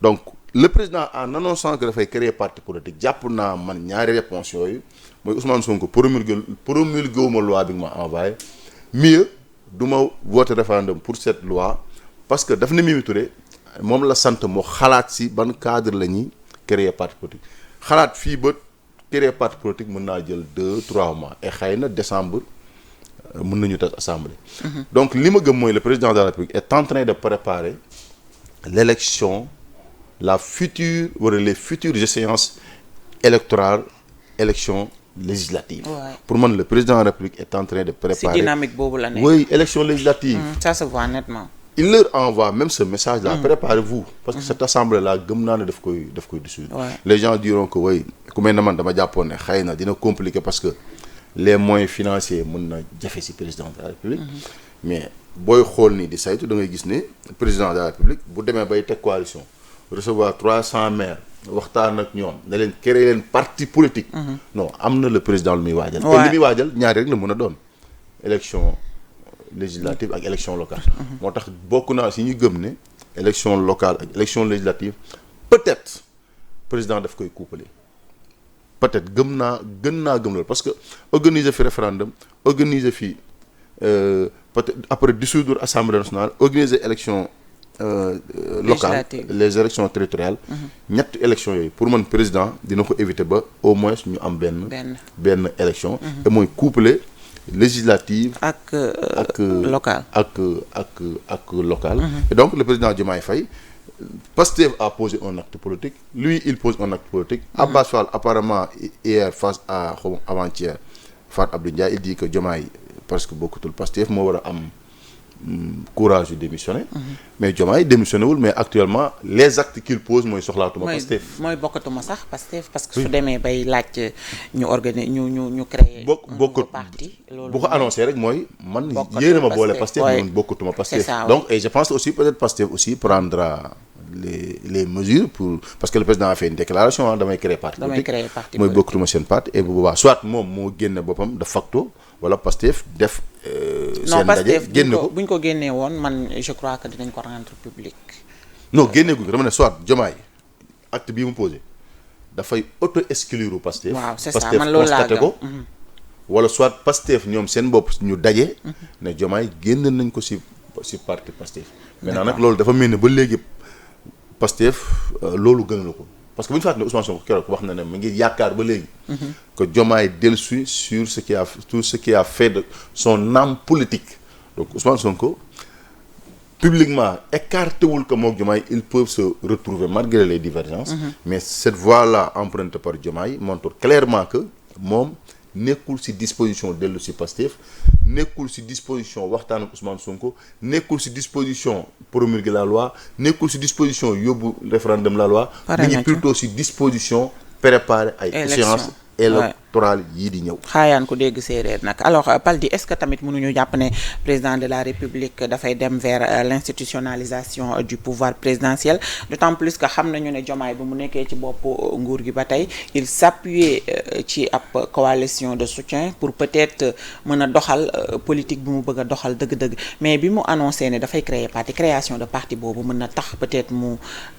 Speaker 2: donc le président en annonçant que dafay créer parti politique jàpp naa man ñaari réponse yooyu mooy Ousmane Sonko promulgué wu ma loi bi nga ma envoyé mieux du ma voter référendum pour cette loi parce que daf ne Mimi Touré moom la sant moo xalaat si ban cadre la ñuy créer parti politique xalaat fii ba créer parti politique mën naa jël 2-3 mois et xëy na décembre mën nañu tas assemblée donc li ma gëm mooy le président de la République est en train de préparer l'élection la future wala les futures échéances électorales élection législative pour man le président de la République est en train de préparer
Speaker 1: si dynamique boobu la nekk
Speaker 2: oui élection législative
Speaker 1: ça se voit nettement
Speaker 2: il leur envoie même ce message là préparez-vous parce que cette assemblée là gëm naa ne daf koy dissoudre les gens diront que oui ku mel ne man dama jàppoon ne xëy na dina compliqué parce que les moyens financiers mën na jafe si président de la République mais booy xool nii di saytu da ngay gis ne président de la République bu demee bay teg coalition recevoir 300 maires waxtaan ak ñoom ne leen créer leen parti politique non am na le président lu muy waajal te li muy waajal ñaari rek la mën a doon élection législative ak élection locale moo tax bokk naa si ñu gëm ne élection locale ak élection législative peut-être président daf koy couplé peut-être gën naa gëm loolu parce que organiser fi référendum organiser fi peut-être après dissoudre assemblée nationale organiser élection locale les élections territoriales ñetti élections yooyu pour man président dina ko éviter ba au moins ñu am benn élection et mooy couplé législative ak
Speaker 1: local
Speaker 2: ak local et donc le président Diomaye Faye Pastef a posé un acte politique lui il pose un acte politique Abbas Fall apparemment hier face à avant-hier Fat Abdou Ndiaye il dit que Diomaye parce que bokkutul Pastef moo war a am courage yu démissionné. mais Diomaye démissionné wul mais actuellement les actes qu'il pose mooy soxlaatuma Pastef.
Speaker 1: mooy bokkatuma sax Pastef parce que su demee bay laaj ñu organiser ñu créer. parti loolu
Speaker 2: bu ko annoncé rek mooy man yéena ma boole Pastef man bokkatuma Pastef. donc et je pense aussi peut-être Pastef aussi prendra les mesures pour parce que le président a fait une déclaration damay créer parti politique mooy bokkatuma seen parti et bu boobaa soit moom moo génne boppam de facto wala Pastef def seen ndaje génne ko
Speaker 1: bu ñu ko génnee woon man je crois que dinañ ko rendre public.
Speaker 2: non génne gu dama ne soit Diomaye acte bii mu posé dafay auto exclure Pastef.
Speaker 1: waaw c'est ça man loolu laa gëm
Speaker 2: ko wala soit Pastef ñoom seen bopp ñu daje. ne Diomaye génn nañ ko si parti Pastef. maintenant nag loolu dafa mel ni ba léegi Pastef loolu gënalu ko parce que bu ñu fàttali ne Ousmane Sonko keroog wax na ne mu ngi yaakaar ba léegi. que Diomaye dellusi sur tout ce qui a fait de son âme politique donc Ousmane Sonko publiquement écarté wul que moom Diomaye ils peuvent se retrouver malgré les divergences. mais cette voie-là empruntée par Diomaye montre clairement que moom nekkul ci disposition dellu ci Pastef nekkul ci disposition waxtaan ak Ousmane Sonko nekkul ci disposition promulguer la loi nekkul ci disposition yóbbu référendum la loi. mi ngi plutôt ci disposition préparer ay échéances électorales yii di ñëw.
Speaker 1: xaayaan ko dégg séeréer nag alors Paldi est-ce que tamit mënuñu jàpp ne président de la République dafay dem vers l'institutionnalisation du pouvoir présidentiel d'autant plus que xam nañu ne Diomaye bi mu nekkee ci bopp nguur gi ba tey il s'appuyait ci ab coalition de soutien pour peut-être mën a doxal politique bi mu bëgg a doxal dëgg-dëgg mais bi mu annoncé ne dafay création de parti boobu mën na tax peut-être mu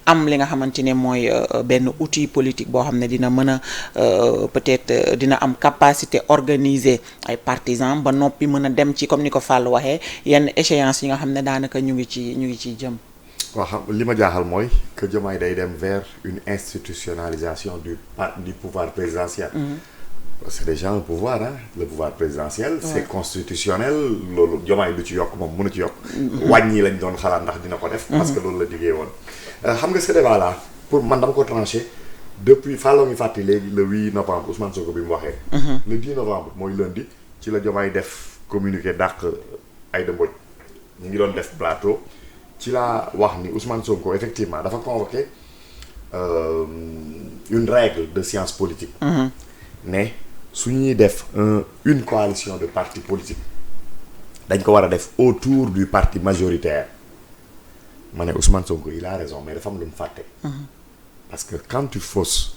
Speaker 1: am li nga xamante ne mooy benn outil politique boo xam ne dina mën a peut-être dina am capacité organiser ay partisans ba noppi mën a dem ci comme ni ko Fall waxee yenn échéance yi nga xam ne daanaka ñu ngi ciy jëm.
Speaker 3: waaw xam li ma jaaxal mooy que Diomaye day dem vers une institutionnalisation du pouvoir présidentiel. C'est déjà un pouvoir le pouvoir présidentiel. C'est constitutionnel loolu Diomaye du ci yokk moom mënu ci yokk. wàññi lañ doon xalaat ndax dina ko def. parce que loolu la diggee woon. xam nga ce débat là pour man dama ko tranché. depuis fàlloo ngi fàtte léegi le 8 novembre Ousmane Sonko bi mu waxee. le 10 novembre mooy lundi ci la Diomaye def communiqué dàq Aïda Mbodj ñu ngi doon def plateau ci la wax ni Ousmane Sonko effectivement dafa convoqué une règle de science politique. ne su ñuy def une coalition de partis politiques dañ ko war a def autour du parti majoritaire ma ne Ousmane Sonko il a raison mais dafa am lu mu fàtte. Parce que quand tu fausses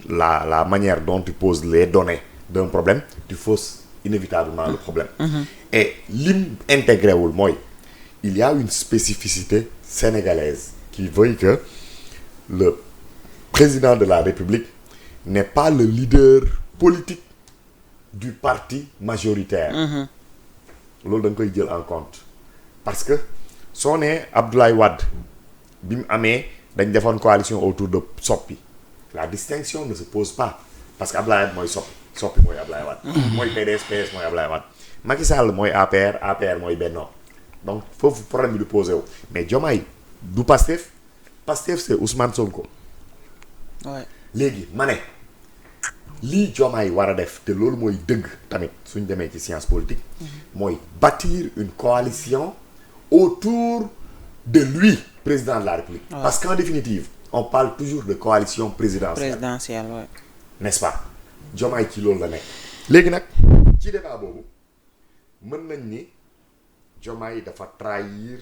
Speaker 3: la manière dont tu poses les données d'un problème, tu fausses inévitablement le problème. Et lim intégré wul mooy il y a une spécificité sénégalaise qui veut que le président de la République n'est pas le leader politique du parti majoritaire. Loolu da nga koy jël en compte parce que soo nee Abdoulaye Wade bi mu amee dañ defoon coalition autour de Soppi la distinction ne se pose pas parce que Abdoulaye Wade mooy Soppi mooy Abdoulaye Wade. mooy PDS PS mooy Abdoulaye Wade. Macky Sall mooy APR mooy Benno donc foofu problème bi du posé wu mais Diomaye du Pastef c'est Ousmane Sonko. léegi ma ne lii Diomaye war a def te loolu mooy dëgg tamit suñ demee ci science politique. mooy bâtir une coalition autour de lui. Président de la République. Parce qu'en définitive on parle toujours de coalition présidentielle. N'est-ce pas Diomaye ci loolu la nekk. léegi nag ci débat boobu mën nañ ni Diomaye dafa trahir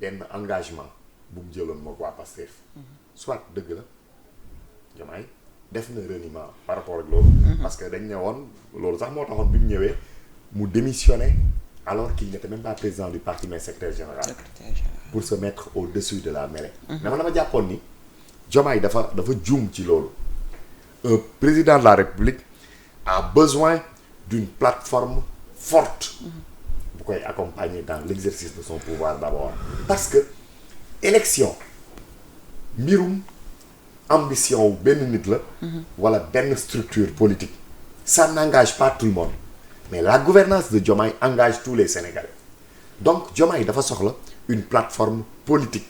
Speaker 3: benn engagement bu mu jëloon moom waa Pastef. soit dëgg la Diomaye def na reniement par rapport ak loolu. parce que dañ ne woon loolu sax moo taxoon bi mu ñëwee mu démissionné. alors qu'il n'était même pas président du parti mais secrétaire général pour se mettre au-dessus de la mêlée. mais man dama jàppoon ni Diomaye dafa juum ci loolu. Un président de la République a besoin d'une plateforme forte bu koy accompagner dans l'exercice de son pouvoir d'abord parce que élection mbirum ambition wu benn nit la wala benn structure politique ça n'engage pas tout le monde. Mais la gouvernance de Diomaye engage tous les Sénégalais. Donc Diomaye dafa soxla une plateforme politique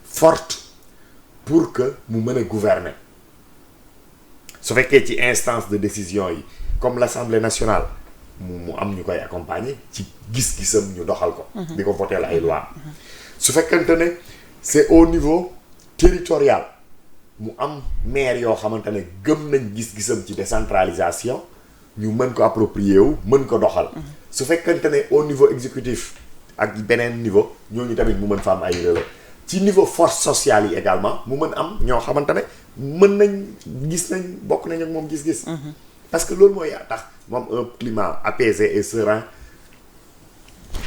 Speaker 3: forte pour que mu mën a gouverner. su fekkee ci instance de décision yi comme l'Assemblée nationale mu am ñu koy accompagner ci gis-gisam ñu doxal ko. di ko voter ay loi su fekkente ne c'est au niveau territorial mu am maire yoo xamante ne gëm nañ gis-gisam ci décentralisation ñu mën ko approprier wu mën ko doxal. su fekkente ne au niveau exécutif ak beneen niveau ñooñu tamit mu mën fa am ay relais ci niveau force sociale yi également mu mën am ñoo xamante ne mën nañ gis nañ bokk nañ ak moom gis-gis. parce que loolu mooy tax moom un climat apaisé et serein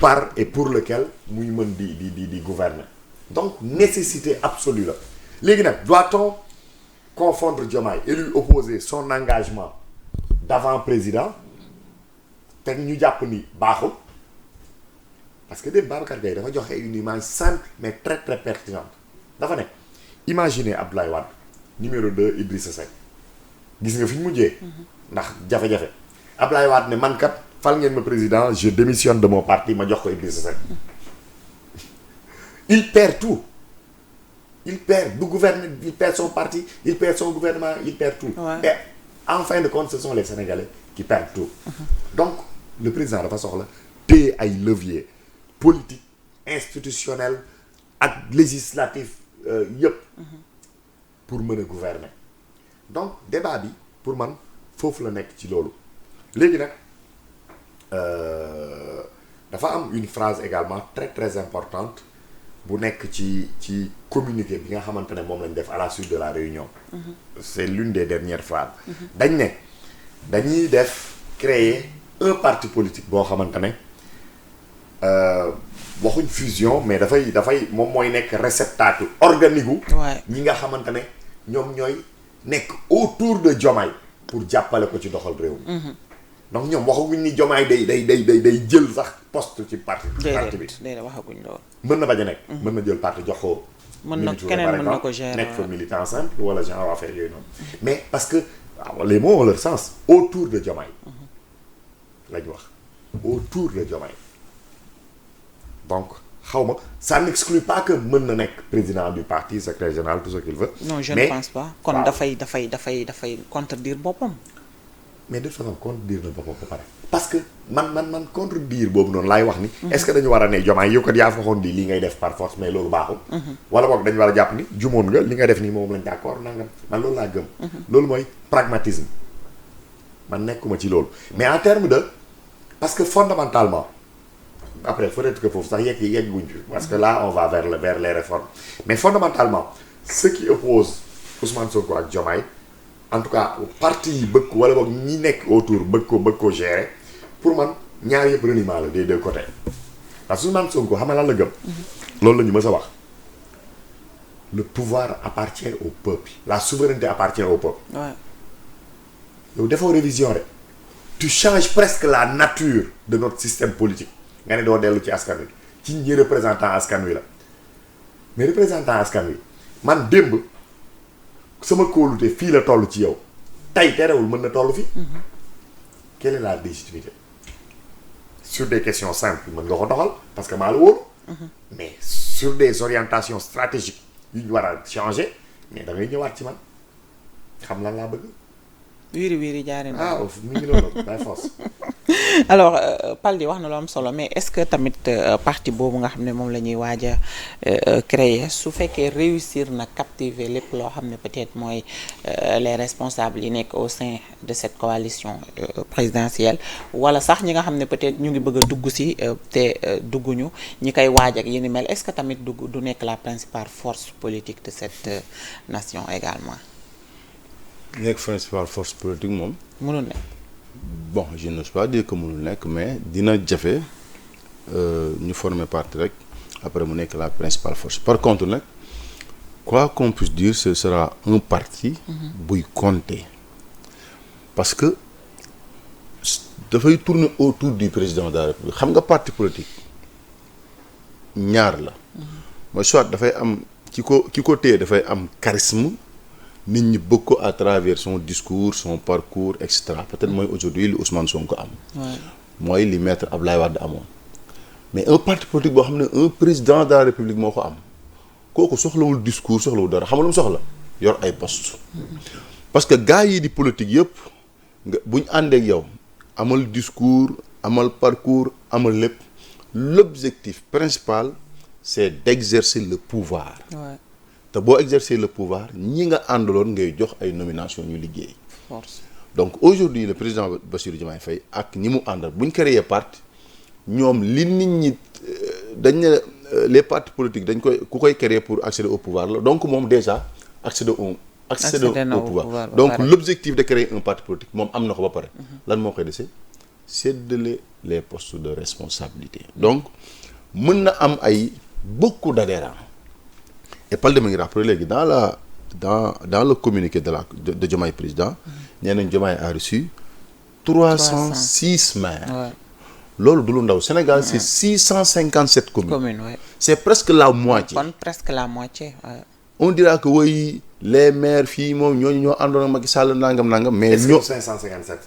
Speaker 3: par et pour lequel muy mën di gouverner donc nécessité absolue la léegi nag doit-on confondre Diomaye et lui opposer son engagement d'avant président te ñu jàpp ni baaxul parce que dem Babacar Gaye dafa joxe une image simple mais très très pertinente dafa ne imaginez Abdoulaye Wade numéro 2 Idrissa Seck gis nga fi ñu mujjee ndax jafe-jafe Abdoulaye Wade ne man kat fal ngeen ma président je démissionne de mon parti ma jox ko Idrissa Seck il perd tout il perd du gouvernement il perd son parti il perd son gouvernement il perd tout et en fin de compte ce sont les Sénégalais qui perdent tout donc le président dafa soxla téye ay levier politique institutionnel ak législatif yëpp pour mën a gouverner donc débat bi pour man foofu la nekk ci loolu léegi nag dafa am une phrase également très très importante bu nekk ci communiqué bi nga xamante ne moom lañ def à la suite de la réunion c'est l'une des dernières phrases dañ ne dañuy créer un parti politique boo xamante ne waxuñ fusion mais dafay moom mooy nekk réceptacle organique gu ñi nga xamante ne ñoom ñooy nekk autour de Diomaye pour jàppale ko ci doxal réew mi donc ñoom waxaguñ ni Diomaye day jël sax poste ci parti bi
Speaker 1: déedéet waxaguñ loolu
Speaker 3: mën na bañ a nekk mën na jël parti jox ko
Speaker 1: mën na keneen mën na ko gérer
Speaker 3: nekk fa militant simple wala genre affaire yooyu noonu mais parce que les mots ont leur sens autour de Diomaye lañ wax autour de Diomaye donc xaw ma ça n'exclut pas que mën na nekk président du parti secrétaire général tout ce qu'il veut
Speaker 1: non je ne pense pas kon dafay contredire boppam
Speaker 3: mais de toute façon contredire na boppam ba pare parce que man contredire boobu noonu laay wax ni est-ce que dañu war a ne Diomaye yow kat yaa fa waxoon di li ngay def par force mais loolu baaxul wala boog dañu war a jàpp ni jumoon nga li nga def nii moom lañ d'accord nangam man loolu laa gëm loolu mooy pragmatisme man nekkuma ci loolu mais en termes de parce que fondamentalement après peut-être que foofu sax yegguñ fi parce que là on va vers les réformes mais fondamentalement ce qui oppose Ousmane Sonko ak Diomaye en tout cas parti yi bëgg ko wala boog ñi nekk autour bëgg ko gérer pour man ñaar yëpp reniement la des deux côtés parce que Ousmane Sonko xam nga lan la gëm loolu la ñu mës a wax le pouvoir appartient au peuple la souveraineté appartient au peuple yow defoo révision rek tu changes presque la nature de notre système politique nga ne doo dellu ci askan wi ci ñi représentant askan wi la mais représentant askan wi man démb sama kóolute fii la toll ci yow tey terewul mën na toll fi quelle est la légitimité sur des questions simples mën nga ko doxal parce que maa la wóolu mais sur des orientations stratégiques yu ñu war a changer mais da ngay ñëwaat ci man xam lan laa bëgg
Speaker 1: wiiri jaari na
Speaker 3: mi ngi loolu by force
Speaker 1: alors Paldi wax na lu am solo mais est-ce que tamit parti boobu nga xam ne moom la ñuy waaj a créer su fekkee réussir na captiver lépp loo xam ne peut-être mooy les responsables yi nekk au sein de cette coalition présidentielle wala sax ñi nga xam ne peut-être ñu ngi bëgg a dugg si te dugguñu ñi koy waaj ak yi ni mel est-ce que tamit du nekk la principale force politique de cette nation également
Speaker 2: nekk principale force politique moom
Speaker 1: mënul nekk
Speaker 2: bon je n'ose pas dire que mënul nekk mais dina jafe ñu former parti rek après mu nekk la principale force par contre nag quoi qu'on puisse dire ce sera un parti buy compter parce que dafay tourner autour du président de la République xam nga parti politique ñaar la mooy soit dafay am ki ko téye dafay am charisme nit ñi bëgg ko à travers son discours son parcours et cetera peut-être mooy aujourd'hui li Ousmane Sonko am mooy li maître Abdoulaye Wade amoon mais un parti politique boo xam ne un président de la République moo ko am kooku soxlawul discours soxlawul dara xam nga lu mu soxla yor ay poste parce que gars yi di politique yëpp nga buñ àndeek yow amal discours amal parcours amal lépp l'objectif principal c'est d'exercer le pouvoir te boo exercer le pouvoir ñi nga àndaloon ngay jox ay nomination ñu liggéey
Speaker 1: force.
Speaker 2: donc aujourd'hui le président Bassirou Diomaye Faye ak ñi mu àndal bu ñu créé parti ñoom li nit ñi dañ ne les partis politiques dañ koy ku koy créer pour accéder au pouvoir la donc moom déjà accéder au pouvoir donc l'objectif de créer un parti politique moom am na ko ba pare lan moo koy dese séddale les postes de responsabilité donc mën na am ay beaucoup d'adhérents et Palde ma ngi rappelé léegi dans le communiqué de Diomaye président nee nañ Diomaye a reçu 306 maires loolu du lu ndaw Sénégal c'est 657 communes c'est presque la moitié
Speaker 1: kon presque la moitié
Speaker 2: on dira que woy les maires fii moom ñoo àndoon ak Macky Sall nangam mais ñoo
Speaker 3: 557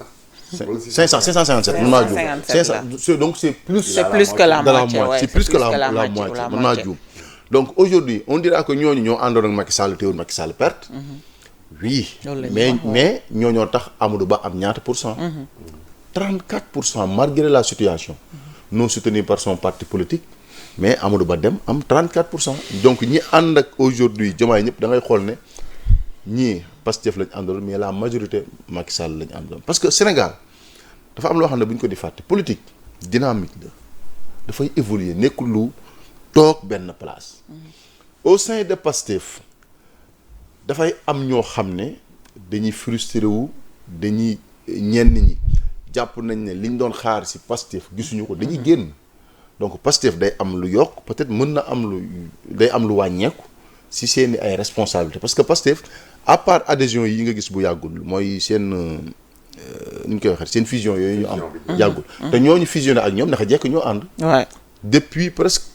Speaker 3: sax
Speaker 2: 557 mën naa juum 500 donc c'est plus
Speaker 1: que la moitié
Speaker 2: c'est plus que la moitié mën naa juum donc aujourd'hui on dira que ñoo àndoon ak Macky Sall teewul Macky Sall perte oui mais ñoo tax Amadou Ba am ñaata pour cent 34% malgré la situation non soutenue par son parti politique mais Amadou Ba dem am 34% donc ñi ànd ak aujourd'hui Diomaye ñëpp da ngay xool ne ñii Pastef lañ àndal mais la majorité Macky Sall lañ àndal parce que Sénégal dafa am loo xam ne bu ñu ko di fàtte politique dynamique la dafay évoluer nekkul lu toog benn place au sein de Pastef dafay am ñoo xam ne dañuy frustré wu dañuy ñenn ñi jàpp nañ ne liñ doon xaar ci Pastef gisuñu ko dañuy génn donc Pastef day am lu yokk peut-être mën na am lu wàññeeku ci seeni ay responsabilités parce que Pastef à part adhésion yi nga gis bu yàggul mooy seen nu ñu koy waxee seen fusion yooyu ñu am yàggul te ñooñu fusionné ak ñoom naka jekk ñoo ànd depuis presque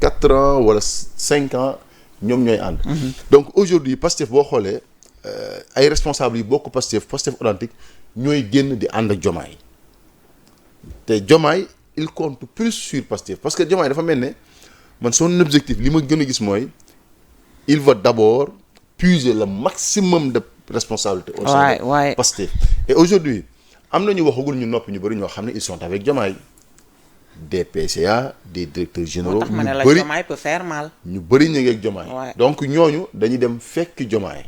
Speaker 2: 4 ans wala 5 ans ñoom ñooy ànd donc aujourd'hui Pastef boo xoolee ay responsables yi bokk Pastef authentique ñooy génn di ànd ak Diomaye te Diomaye il compte plus sur Pastef parce que Diomaye dafa mel ne man son objectif li ma gën a gis mooy il va d'abord puiser le maximum de responsabilité au sein de Pastef et aujourd'hui am na ñu waxagul ñu noppi ñu bëri ñoo xam ne ils sont avec Diomaye des PCA des directeurs généraux
Speaker 1: Diomaye peut faire mal
Speaker 2: ñu bëri ñu ngi ak Diomaye donc ñooñu dañuy dem fekk Diomaye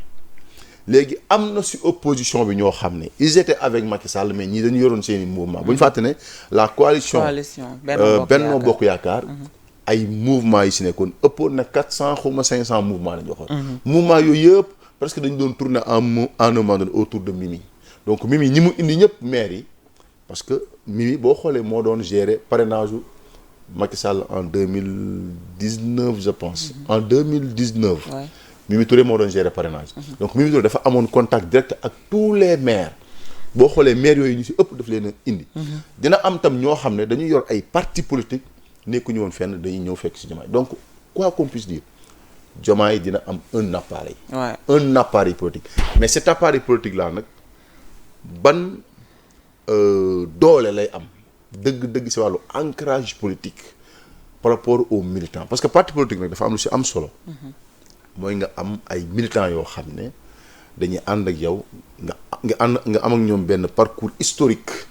Speaker 2: léegi am na ci opposition bi ñoo xam ne ils étaient avec Macky Sall mais ñii dañu yoroon seeni mouvement bu ñu fàtte ne la coalition Benno Bokk Yaakaar ay mouvement yi ci nekkoon ëppoon na 400 xaw ma 500 mouvement lañu waxoon mouvement yooyu yëpp parce que dañu doon tourner en un moment donné autour de Mimi donc Mimi ñi mu indi ñëpp maire yi parce que Mimi boo xoolee moo doon gérer parrainage u Macky Sall en 2019 je pense en 2019 Mimi Touré moo doon gérer parrainage donc Mimi Touré dafa amoon contact direct ak tous les maires boo xoolee maires yooyu ñu ci ëpp daf leen a indi dina am tam ñoo xam ne dañuy yor ay parti politique nekkuñu woon fenn dañuy ñëw fekk ci Diomaye donc quoi qu'on puisse dire Diomaye dina am un appareil politique mais cet appareil politique là nag ban doole lay am dëgg ci wàllu ancrage politique par rapport aux militants parce que parti politique nag dafa am lu ci am solo mooy nga am ay militants yoo xam ne dañuy ànd ak yow nga am ak ñoom benn parcours historique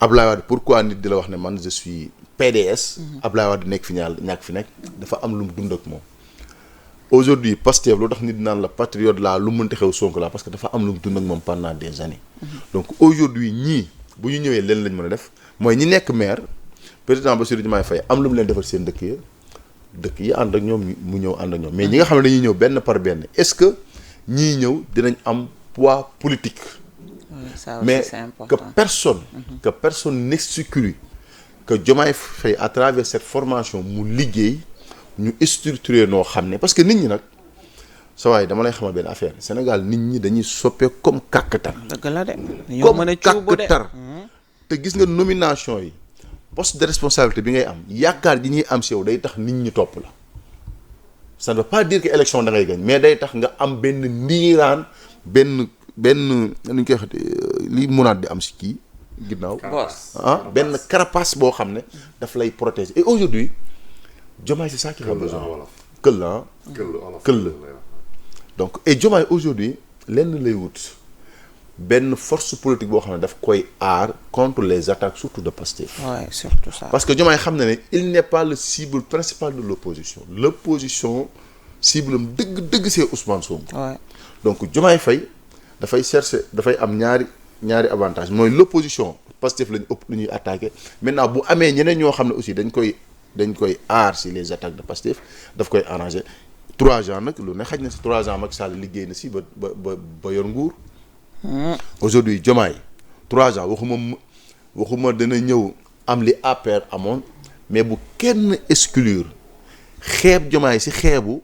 Speaker 2: Ablaye Wade pourquoi nit di la wax ne man je suis PDS Ablaye Wade nekk fi ñàkk fi nekk dafa am lu mu dund ak moom aujourd'hui Pastef lu tax nit naan la patriote laa lu mënti xew Sonko laa parce que dafa am lu mu dund ak moom pendant des années donc aujourd'hui ñii bu ñu ñëwee leen lañ mën a def mooy ñi nekk maire président Bassirou Diomaye Faye am lu mu leen defal seen dëkk yi ànd ak ñoom mu ñëw ànd ak ñoom mais ñi nga xam ne dañuy ñëw benn par benn est-ce que ñii ñëw dinañ am poids politique mais que personne n'exclut que Diomaye Faye à travers cette formation mu liggéey ñu structuré noo xam ne parce que nit ñi nag sa waay dama lay xamal benn affaire Sénégal nit ñi dañuy soppee comme kàkkatar comme kàkkatar te gis nga nomination yi poste de responsabilité bi ngay am yaakaar ji ñuy am si yow day tax nit ñi topp la ça ne veut pas dire que élection da ngay gañ mais day tax nga am benn ndiiraan benn nu ñu koy waxee li munaat di am si kii ginnaaw benn carapace boo xam ne daf lay protéger et aujourd'hui Diomaye c'est ça qui a besoin këll la donc et Diomaye aujourd'hui lenn lay wut benn force politique boo xam ne daf koy aar contre les attaques surtout de Pastef.
Speaker 1: Ouais, surtout ça.
Speaker 2: Parce que Diomaye xam na ne il n'est pas le cible principal de l'opposition. L'opposition cible am dëgg c'est Ousmane Sonko.
Speaker 1: Ouais.
Speaker 2: Donc Diomaye Faye dafay chercher dafay am ñaari avantage mooy l'opposition Pastef lañu ëpp lu ñuy attaqué maintenant bu amee ñeneen ñoo xam ne aussi dañ koy aar si les attaques de Pastef daf koy arranger 3 ans nag lu ne xaj na si 3 ans Macky Sall liggéey na si ba yor nguur. Aujourd'hui Diomaye 3 ans waxuma dana ñëw am li APR amoon mais bu kenn exclure xeeb Diomaye si xeebu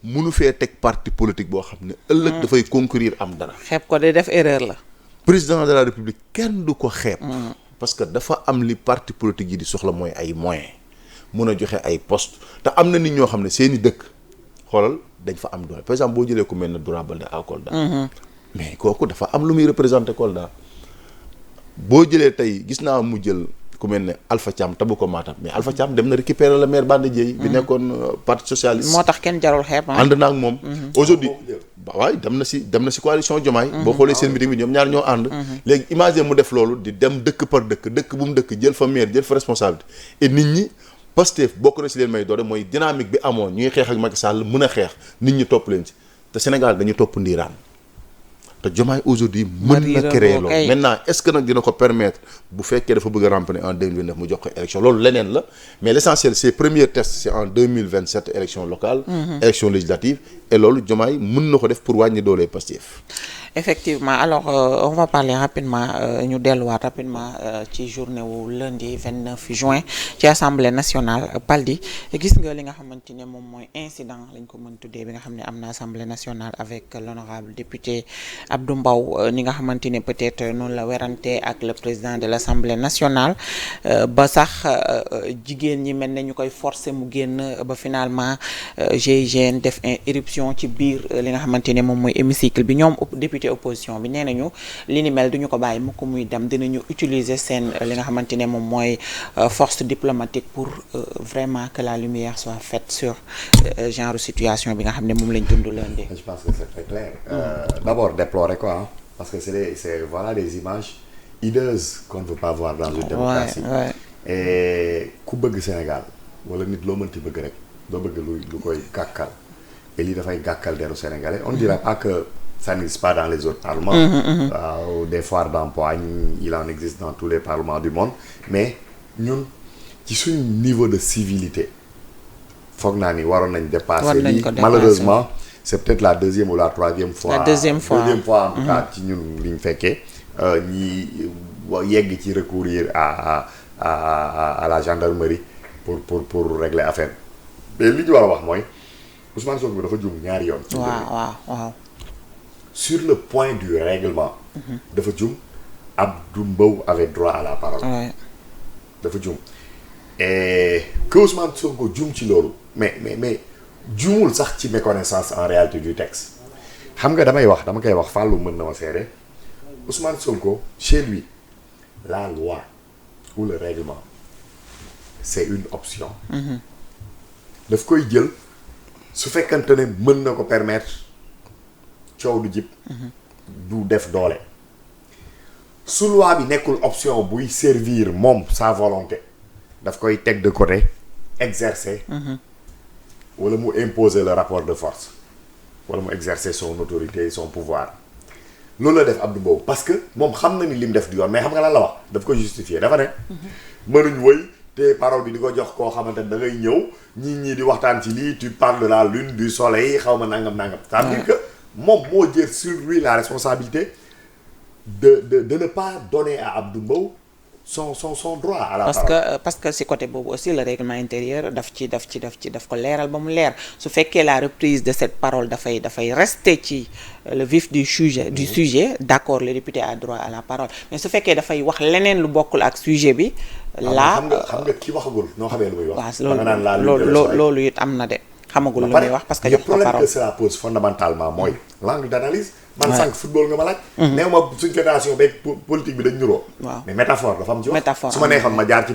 Speaker 2: mënu fee teg parti politique boo xam ne ëllëg dafay concourir am dara.
Speaker 1: xeeb ko de def erreur la.
Speaker 2: Président de la République kenn du ko xeeb. parce que dafa am li parti politique yi di soxla mooy ay moyens mun a joxe ay poste te am na nit ñoo xam ne seeni dëkk xoolal dañ fa am doole par exemple boo jëlee ku mel ne Doura Baldé à Kolda. mais kooku dafa am lu muy représenter Kolda boo jëlee tey gis naa mu jël ku mel ne Alpha Thiam tabu ko Matam mais Alpha Thiam dem na récupérer le maire Bandé Dieye bi nekkoon parti socialiste.
Speaker 1: moo tax kenn jarul xeeb
Speaker 2: ànd naa ak moom. aujourd'hui waaye dem na si coalition Diomaye. boo xoolee seen meeting bi ñoom ñaar ñoo ànd. léegi imagine mu def loolu di dem dëkk par dëkk bu mu dëkk jël fa maire jël fa responsabilité et nit ñi Pastef bokk na si leen may doole mooy dynamique bi amoon ñuy xeex ak Macky Sall mën a xeex nit ñi topp leen ci te Sénégal dañu topp ndiiraan te Diomaye aujourd'hui mën na créer loolu maintenant est-ce que nag dina ko permettre bu fekkee dafa bëgg a ramper en 2029 mu jox ko élection loolu leneen la mais l'essentiel ses premiers tests c'est en 2027 élection locale élection législative et loolu Diomaye mën na ko def pour wàññi doolee Pastef.
Speaker 1: Effectivement alors on va parler rapidement ñu delluwaat rapidement ci journée wu lundi 29 juin ci assemblée nationale Paldi gis nga li nga xamante ne moom mooy incident lañ ko mën tuddee bi nga xam ne am na assemblée nationale avec l'honorable député Abdou Mbow ni nga xamante ne peut-être noonu la werante ak le président de l'assemblée nationale ba sax jigéen ñi mel ne ñu koy forcer mu génn ba finalement GIGN def éruption ci biir li nga xamante ne moom mooy hémicycle bi ñoom député opposition bi nee nañu li ni mel duñu ko bàyyi mu ko muy dem dinañu utiliser seen li nga xamante ne moom mooy force diplomatique pour vraiment que la lumière soit faite sur genre situation bi nga xam ne moom lañ dund lundi.
Speaker 3: Je pense que c'est très clair. D'abord déplorer quoi hein, parce que c'est voilà des images hideuses qu'on ne veut pas voir dans une démocratie.
Speaker 1: Ouais.
Speaker 3: Et ku bëgg Sénégal wala nit loo mënti bëgg rek doo bëgg lu koy gàkkal et lii dafay gàkkal deru sénégalais on dirait pas que ça n'existe pas dans les autres parlements. Des foires d'empoigne il en existe dans tous les parlements du monde mais ñun ci suñu niveau de civilité foog naa ni waroon nañ dépasser lii malheureusement c'est peut-être la deuxième ou la troisième fois.
Speaker 1: La deuxième fois
Speaker 3: en tout cas ci ñun li ñu fekkee ñi yegg ci recourir à la gendarmerie pour régler affaire mais li ñu war a wax mooy Ousmane Sonko dafa juum ñaari yoon.
Speaker 1: waaw.
Speaker 3: Sur le point du règlement. dafa juum Abdou Mbow avait droit à la parole. dafa juum et que Ousmane Sonko juum ci loolu mais juumul sax ci méconnaissance en réalité du texte xam nga dama koy wax Fallou mën na ma seede Ousmane Sonko chez lui la loi ou le règlement c'est une option. daf koy jël su fekkante ne mën na ko permettre coow du jib du def doole su loi bi nekkul option buy servir moom sa volonté daf koy teg de côté exercer wala mu imposer le rapport de force wala mu exercer son autorité son pouvoir loolu la def Abdou Mbow parce que moom xam na ni lim def du yoon mais xam nga lan la wax daf ko justifier dafa ne mënuñ woy te parole bi di ko jox koo xamante ne da ngay ñëw ñii di waxtaan ci lii tu parles de la lune du soleil xaw ma nangam ça veut dire que moom moo jël sur lui la responsabilité de ne pas donner à Abdou Mbow son droit à la parole.
Speaker 1: Parce que si côté boobu aussi le règlement intérieur daf ko leeral ba mu leer su fekkee la reprise de cette parole dafay rester ci le vif du sujet d'accord le député a droit à la parole mais su fekkee dafay wax leneen lu bokkul ak sujet bi. là
Speaker 3: xam nga ki waxagul noo xamee lu muy wax.
Speaker 1: waaw loolu it am na de. xamagul lu muy wax parce que jox ko parole.
Speaker 3: le problème que cela pose fondamentalement mooy l'angle d'analyse. man sànq football nga ma laaj. néew ma suñ fédération beeg politique bi dañ ñuroo.
Speaker 1: waaw
Speaker 3: mais métaphore dafa am ci wax.
Speaker 1: métaphore
Speaker 3: su ma neexoon ma jaar ci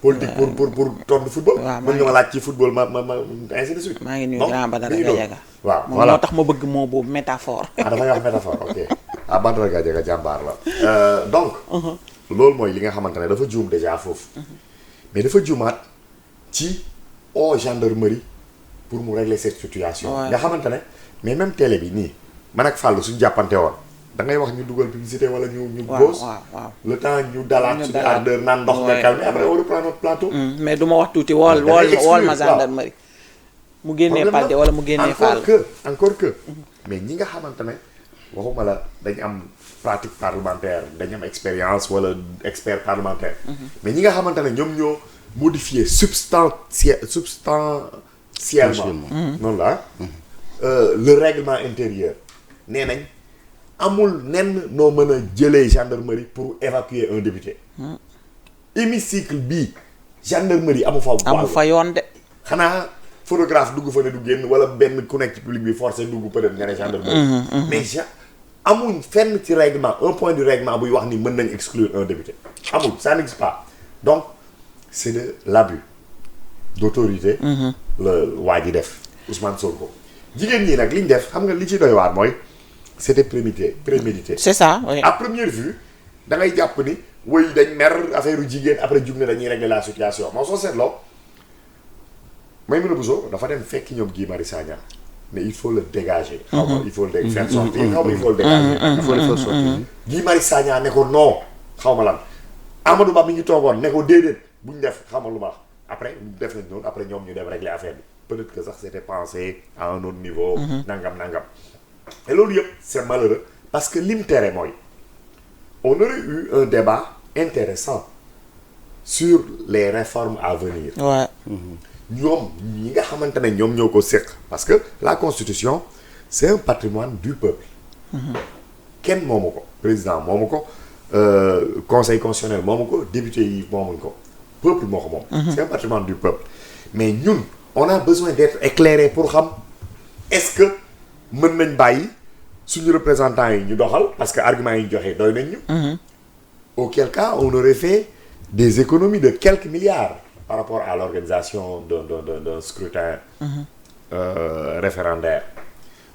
Speaker 3: politique pour tontu football.
Speaker 1: waaw
Speaker 3: mën nga ma laaj ci football ma ainsi de suite.
Speaker 1: maa ngi nuyu grand Badara Gadiaga.
Speaker 3: waaw
Speaker 1: voilà moo tax ma bëgg moo boobu métaphore.
Speaker 3: dafay wax métaphore ok ah Badara Gadiaga jàmbaar la. donc. loolu mooy li nga xamante ne dafa juum déjà foofu. mais dafa juumaat ci gendarmerie pour mu régler cette situation. nga xamante ne mais même télé bi nii man ak Fallou suñu jàppante woon da ngay wax ñu dugal publicité wala ñu boos. le temps ñu dalaat suñu ardeur naan ndox nga calme après on reprend notre plateau.
Speaker 1: mais du ma wax tuuti wool ma gendarmerie. mu génnee Balde wala mu génnee Fall.
Speaker 3: encore que mais ñi nga xamante ne waxuma la dañu am pratique parlementaire dañu am expérience wala expert parlementaire. mais ñi nga xamante ne ñoom ñoo modifier substantiellement. noonu la le règlement intérieur nee nañ amul nenn noo mën a jëlee gendarmerie pour évacuer un député. hémicycle bii gendarmerie amu fa
Speaker 1: yoon de.
Speaker 3: xanaa photographe dugg fa ne du génn wala benn ku nekk ci public bi forcé dugg peut-être nga ne gendarmerie. mais amuñ fenn ci règlement un point du règlement buy wax ni mën nañ exclure un député amul ça n'existe pas donc c'est de l'abus d'autorité. la waa ji def Ousmane Sonko. jigéen ñi nag li ñu def xam nga li ci doy waar mooy c'était prémédité.
Speaker 1: c'est ça oui.
Speaker 3: à première vue da ngay jàpp ni woy dañ mer affaire u jigéen après jug ne dañuy régler la situation moo soo seetloo Maïmouna Bousso dafa dem fekk ñoom Guy Marius Sagna mais il faut le dégager. xaw ma il faut le faire sortir xaw ma il faut le dégager. il faut le faire sortir. Guy Marius Sagna ne ko non xaw ma lan Amadou Ba mi ngi toogoon ne ko déedéet bu ñu def xaw ma lu ma wax après def nañ noonu après ñoom ñu dem régler affaire bi peut-être que sax c'était pensé à un autre niveau. nangam. et loolu yëpp c'est malheureux parce que lim tere mooy on aurait eu un débat intéressant sur les réformes à venir.
Speaker 1: Ouais.
Speaker 3: ñoom ñi nga xamante ne ñoom ñoo ko séq parce que la constitution c'est un patrimoine du peuple. kenn moomu ko président moomu ko conseil constitutionnel moomu ko député yi moomuñ ko peuple moo ko moom. c'est un patrimoine du peuple mais ñun on a besoin d'être éclairé pour xam est-ce que mën nañ bàyyi suñu représentants yi ñu doxal parce que arguments yi ñu joxe doy nañ ñu. auquel cas on aurait fait des économies de quelques milliards par rapport à l'organisation d'un scrutin référendaire.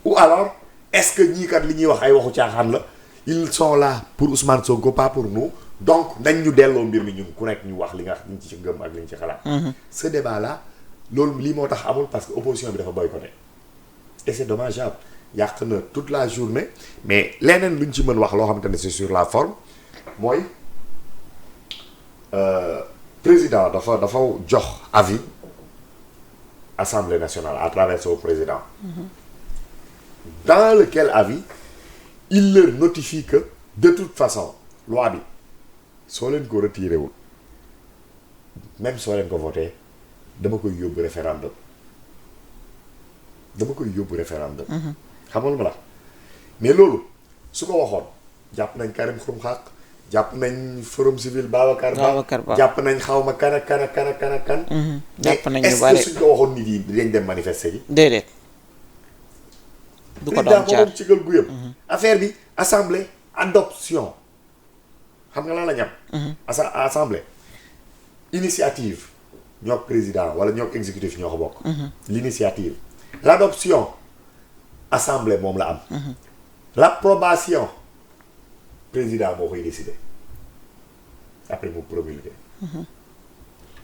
Speaker 3: ou alors est-ce que ñii kat li ñuy wax ay waxu caaxaan la ils sont là pour Ousmane Sonko pas pour nous donc nañ ñu delloo mbir mi ñun ku nekk ñu wax li nga ñu ci gëm ak li ñu ci xalaat. ce débat là loolu lii moo tax amul parce que opposition bi dafa boycotté et c'est dommageable yàq na toute la journée mais leneen lu ñu ci mën wax loo xamante ne c'est sur la forme mooy président dafa jox avis Assemblée nationale à travers son président. dans lequel avis il leur notifie que de toute façon loi bi soo leen ko retiré wul même soo leen ko voté dama koy yóbbu référendum xam nga lu ma la mais loolu su ko waxoon jàpp nañ Karim Xurum Xaq jàpp nañ Forum Civil Babacar Ba jàpp nañ xawma kan ak kan.
Speaker 1: jàpp nañ ñu
Speaker 3: est-ce
Speaker 1: bari
Speaker 3: que suñ ko waxoon nit yi dañ dem manifester ji.
Speaker 1: déedéet. du ko doon jaar
Speaker 3: ci gël gu yëpp. affaire bi assemblée adoption xam nga lan la ñam. assemblée initiative ñoo président wala ñoo exécutif ñoo ko bokk. l'initiative l'adoption assemblée moom la am. l'approbation président moo koy décider après mu promulguer.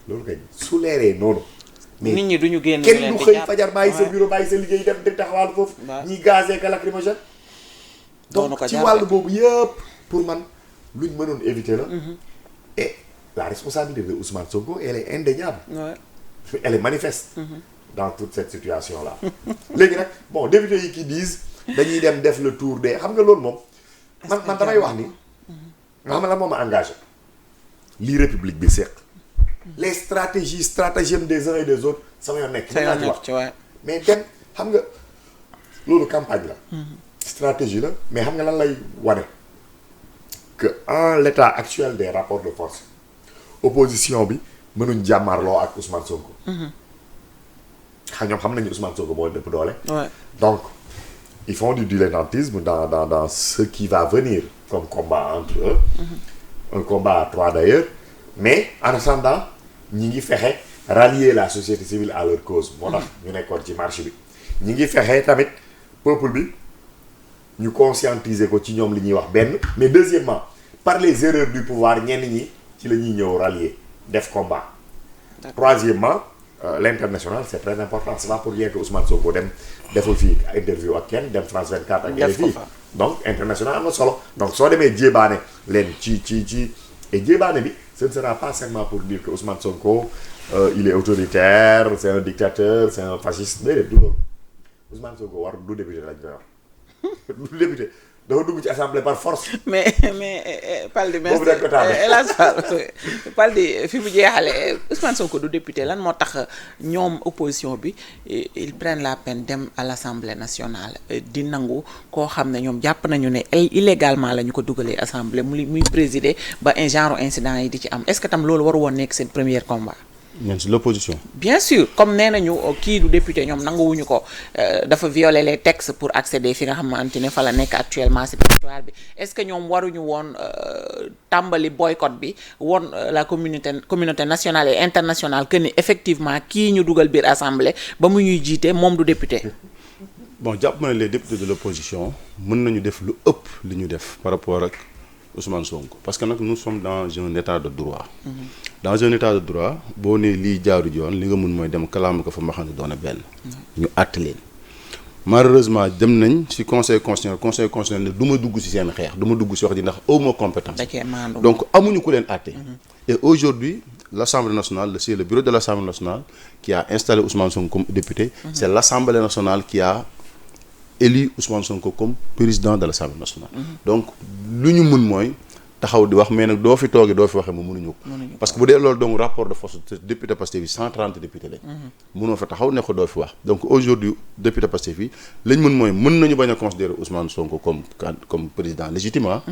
Speaker 3: loolu kay su leeree noonu. mais
Speaker 1: nit ñi duñu génn
Speaker 3: kenn du xëy fajar bàyyi sa bureau bàyyi sa liggéey dem di taxawal foofu. ñi gazé ka lacrymogène. donc ci wàll boobu yëpp pour man luñ mënoon éviter la. et la responsabilité de Ousmane Sonko elle est indéniable. elle est manifeste. dans toute cette situation là. léegi nag bon député yi qui disent dañuy dem def le tour des xam nga loolu moom. man damay wax ni. nga xam ne la moom a engagé. lii république bi seq. les stratagèmes des uns et des autres sama yoon nekk.
Speaker 1: sa yoon nekk ci waay
Speaker 3: mais dem xam nga loolu campagne la. stratégie la mais xam nga lan lay wane. que en l'état actuel des rapports de force opposition bi mënuñ jàmmarloo ak Ousmane Sonko. ñoom xam nañu Ousmane Sonko moo dëpp doole. donc ils font du dilettantisme dans ce qui va venir comme combat entre eux. un combat à trois d'ailleurs mais en attendant ñi ngi fexe rallier la société civile à leur cause moo tax ñu nekkoon ci marche bi ñi ngi fexe tamit peuple bi ñu conscientiser ko ci ñoom li ñuy wax benn mais deuxièmement par les erreurs du pouvoir ñenn ñi ci la ñuy ñëw rallier def combat. Troisièmement l'international c'est très important c'est pas pour rien que Ousmane Sonko dem deful fii interview ak kenn dem France 24 ak RFI donc international am na solo donc soo demee jébaane leen ci et jébaane bi ce ne sera pas seulement pour dire que Ousmane Sonko il est autoritaire c'est un dictateur c'est un fasciste déedéet du loolu Ousmane Sonko war du député lañ koy wax du député dafa dugg ci assemblée par force.
Speaker 1: mais Paldi merci hélas Paldi fi mu jeexale Ousmane Sonko du député lan moo tax ñoom opposition bi ils prennent la peine dem à l'Assemblée nationale di nangu koo xam ne ñoom jàpp nañu ne illégalement la ñu ko dugalee assemblée muy présider ba un genre incident yi di ci am est-ce que tam loolu waru woon nekk seen premier combat.
Speaker 2: ñun si l'opposition.
Speaker 1: bien sûr comme nee nañu kii du député ñoom nanguwuñu ko dafa violer les textes pour accéder fi nga xamante ne fa la nekk actuellement ci territoire bi est-ce que ñoom waruñu woon tàmbali boycott bi woon la communauté nationale et internationale que ni effectivement kii ñu dugal biir assemblée ba mu ñuy jiite moom du député.
Speaker 2: bon jàpp ma ne les députés de l'opposition mën nañu def lu ëpp li ñu def par rapport ak Ousmane Sonko parce que nag nous sommes dans un état de droit. Dans un état de droit boo nee lii jaaru yoon li nga mun mooy dem kalaam ko fa mbaxane doone benn. ñu àtt leen. malheureusement dem nañ ci conseil constitutionnel ne du ma dugg ci seen xeex du ma dugg ci wax ji ndax awma compétence. donc amuñu ku leen àtte. et aujourd'hui l'Assemblée nationale c'est le bureau de l'Assemblée nationale qui a installé Ousmane Sonko comme député. C'est l'Assemblée nationale qui a élu Ousmane Sonko comme président de l'Assemblée nationale. donc lu ñu mun mooy taxaw di wax mais nag doo fi toogee doo fi waxee mu mënuñu ko. parce que bu dee loolu donc rapport de force député Pastef yi 130 députés lañ. mënoo fa taxaw ne ko doo fi wax donc aujourd'hui député Pastef yi lañ mën mooy mën nañu bañ a considérer Ousmane Sonko comme président légitimement.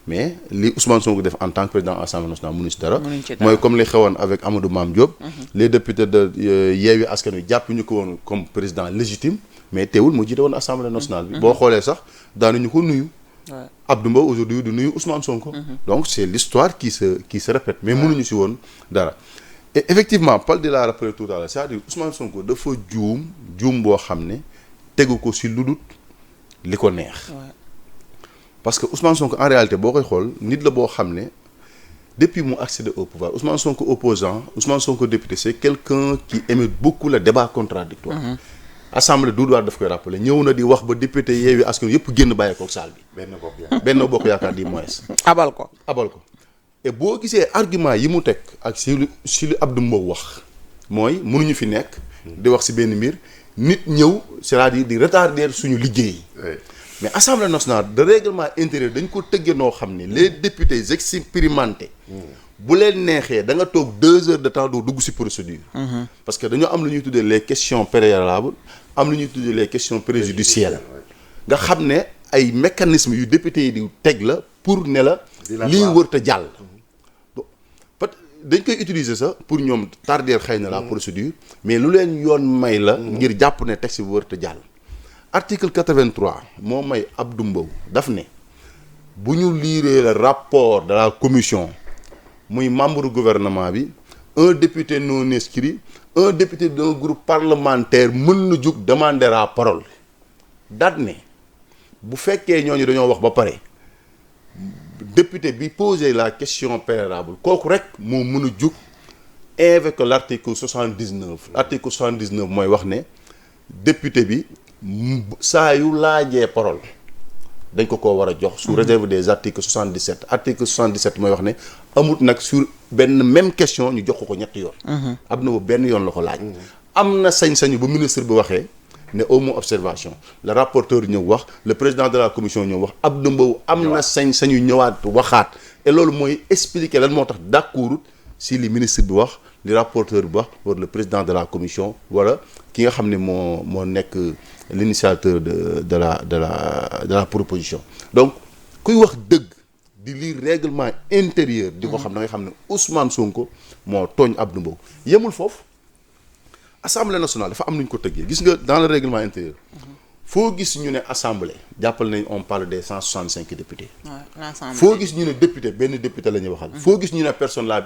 Speaker 2: mais li Ousmane Sonko def en tant que président Assemblée nationale mënu ci dara. mooy comme li xewoon avec Amadou Mame Diop. les députés de Yewwi Askan Wi jàpp ñu ko woon comme président légitime mais teewul mu jiite woon Assemblée nationale bi. boo xoolee sax daanuñu ko nuyu. Abdou Mbow aujourd'hui du nuyu Ousmane Sonko. donc c'est l'histoire qui se répète mais mënuñu ci woon dara. et effectivement Paul di la rappelé tout à l'heure c'est-à-dire Ousmane Sonko dafa juum boo xam ne tegu ko ci lu dul li ko neex. parce que Ousmane Sonko en réalité boo koy xool nit la boo xam ne depuis mu accéder au pouvoir Ousmane Sonko opposant Ousmane Sonko député c'est quelqu'un qui aimait beaucoup le débat contradictoire. Assemblée Doudou Wade daf koy rappeler ñëw na di wax ba député Yewwi Askan Wi yëpp génn bàyyi ko salle bi. benn bokk yaakaar di moins. abal ko et boo gisee argument yi mu teg ak si lu Abdou Mbow wax mooy mënuñu fi nekk. di wax si benn mbir nit ñëw c'est-à-dire di retarder suñu liggéey. mais Assemblée nationale de règlement intérieur dañ ko tëggee noo xam ne les députés expérimentés. bu leen neexee da nga toog 2 heures de temps doo dugg ci procédure. parce que dañoo am lu ñuy tuddee les questions préalables am lu ñuy tuddee les questions préjudicielles nga xam ne ay mécanismes yu député yi di teg la pour ne la. lii wër te jàll. dañ koy utiliser ça pour ñoom tarder xëy na la procédure mais lu leen yoon may la. ngir jàpp ne texte bi wër te jàll. article 83 moo may Abdou Mbow daf ne bu ñu liiree le rapport de la commission. muy membre gouvernement bi un député non inscrit un député d'un groupe parlementaire mën na jug demander la parole daat ne bu fekkee ñooñu dañoo wax ba pare député bi poser la question préalable kooku rek moo mën a jug invoquer l'article 79 article 79 mooy wax ne député bi saa yu laajee parole dañ ko war a jox sous réserve des articles 77 article 77 mooy wax ne amut nag sur benn même question ñu jox ko ñetti yoon. am na benn yoon la ko laaj. am na sañ-sañu ba ministre bi waxee ne au moins observation le rapporteur ñëw wax le président de la commission ñëw wax Abdou Mbow am na sañ-sañu ñëwaat waxaat et loolu mooy expliquer lan moo tax d'accord si li ministre bi wax li rapporteur bi wax wala le président de la commission wala ki nga xam ne moo nekk l'initiateur de la proposition donc kuy wax dëgg di lire règlement intérieur di ko xam da ngay xam ne Ousmane Sonko moo tooñ Abdou Mbow yemul foofu Assemblée nationale dafa am nañu ko tëggee gis nga dans le règlement intérieur foo gis ñu ne assemblée jàppal nañ on parle des 165 députés. foo gis ñu ne député benn député la ñuy waxal. foo gis ñu ne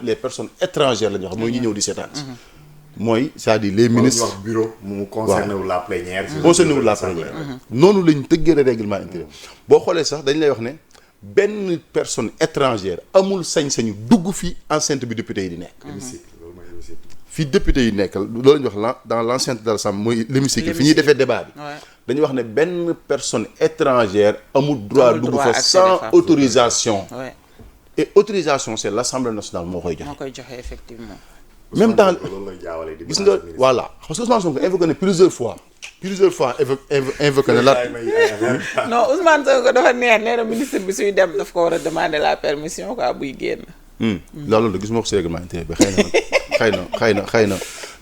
Speaker 2: les personnes étrangères la ñuy waxal mooy ñi ñëw di seetaan si mooy c'est-à-dire les ministres
Speaker 3: wax bureau mu concerné wu la plénière.
Speaker 2: concerné wu la plénière noonu lañ tëggee règlement intérieur boo xoolee sax dañ lay wax ne benn personne étrangère amul sañ-sañu dugg fi enceinte bi député yi di nekk. fii député yi nekk loolu la ñuy wax dans l'enceinte de l'Assemblée mooy l'hémicycle fi ñuy defee débat bi. dañuy wax ne benn personne étrangère amul droit dugg fa sans autorisation. et autorisation c'est l'Assemblée nationale moo koy joxe.
Speaker 1: moo koy joxe effectivement.
Speaker 2: même temps gis nga voilà parce que Ousmane Sonko invoqué na plusieurs fois invoqué na la.
Speaker 1: non Ousmane Sonko dafa neex nee na ministre bi suy dem daf ko war a demander la permission quoi buy génn.
Speaker 2: loolu la gis ma ko si règlement intérieur bi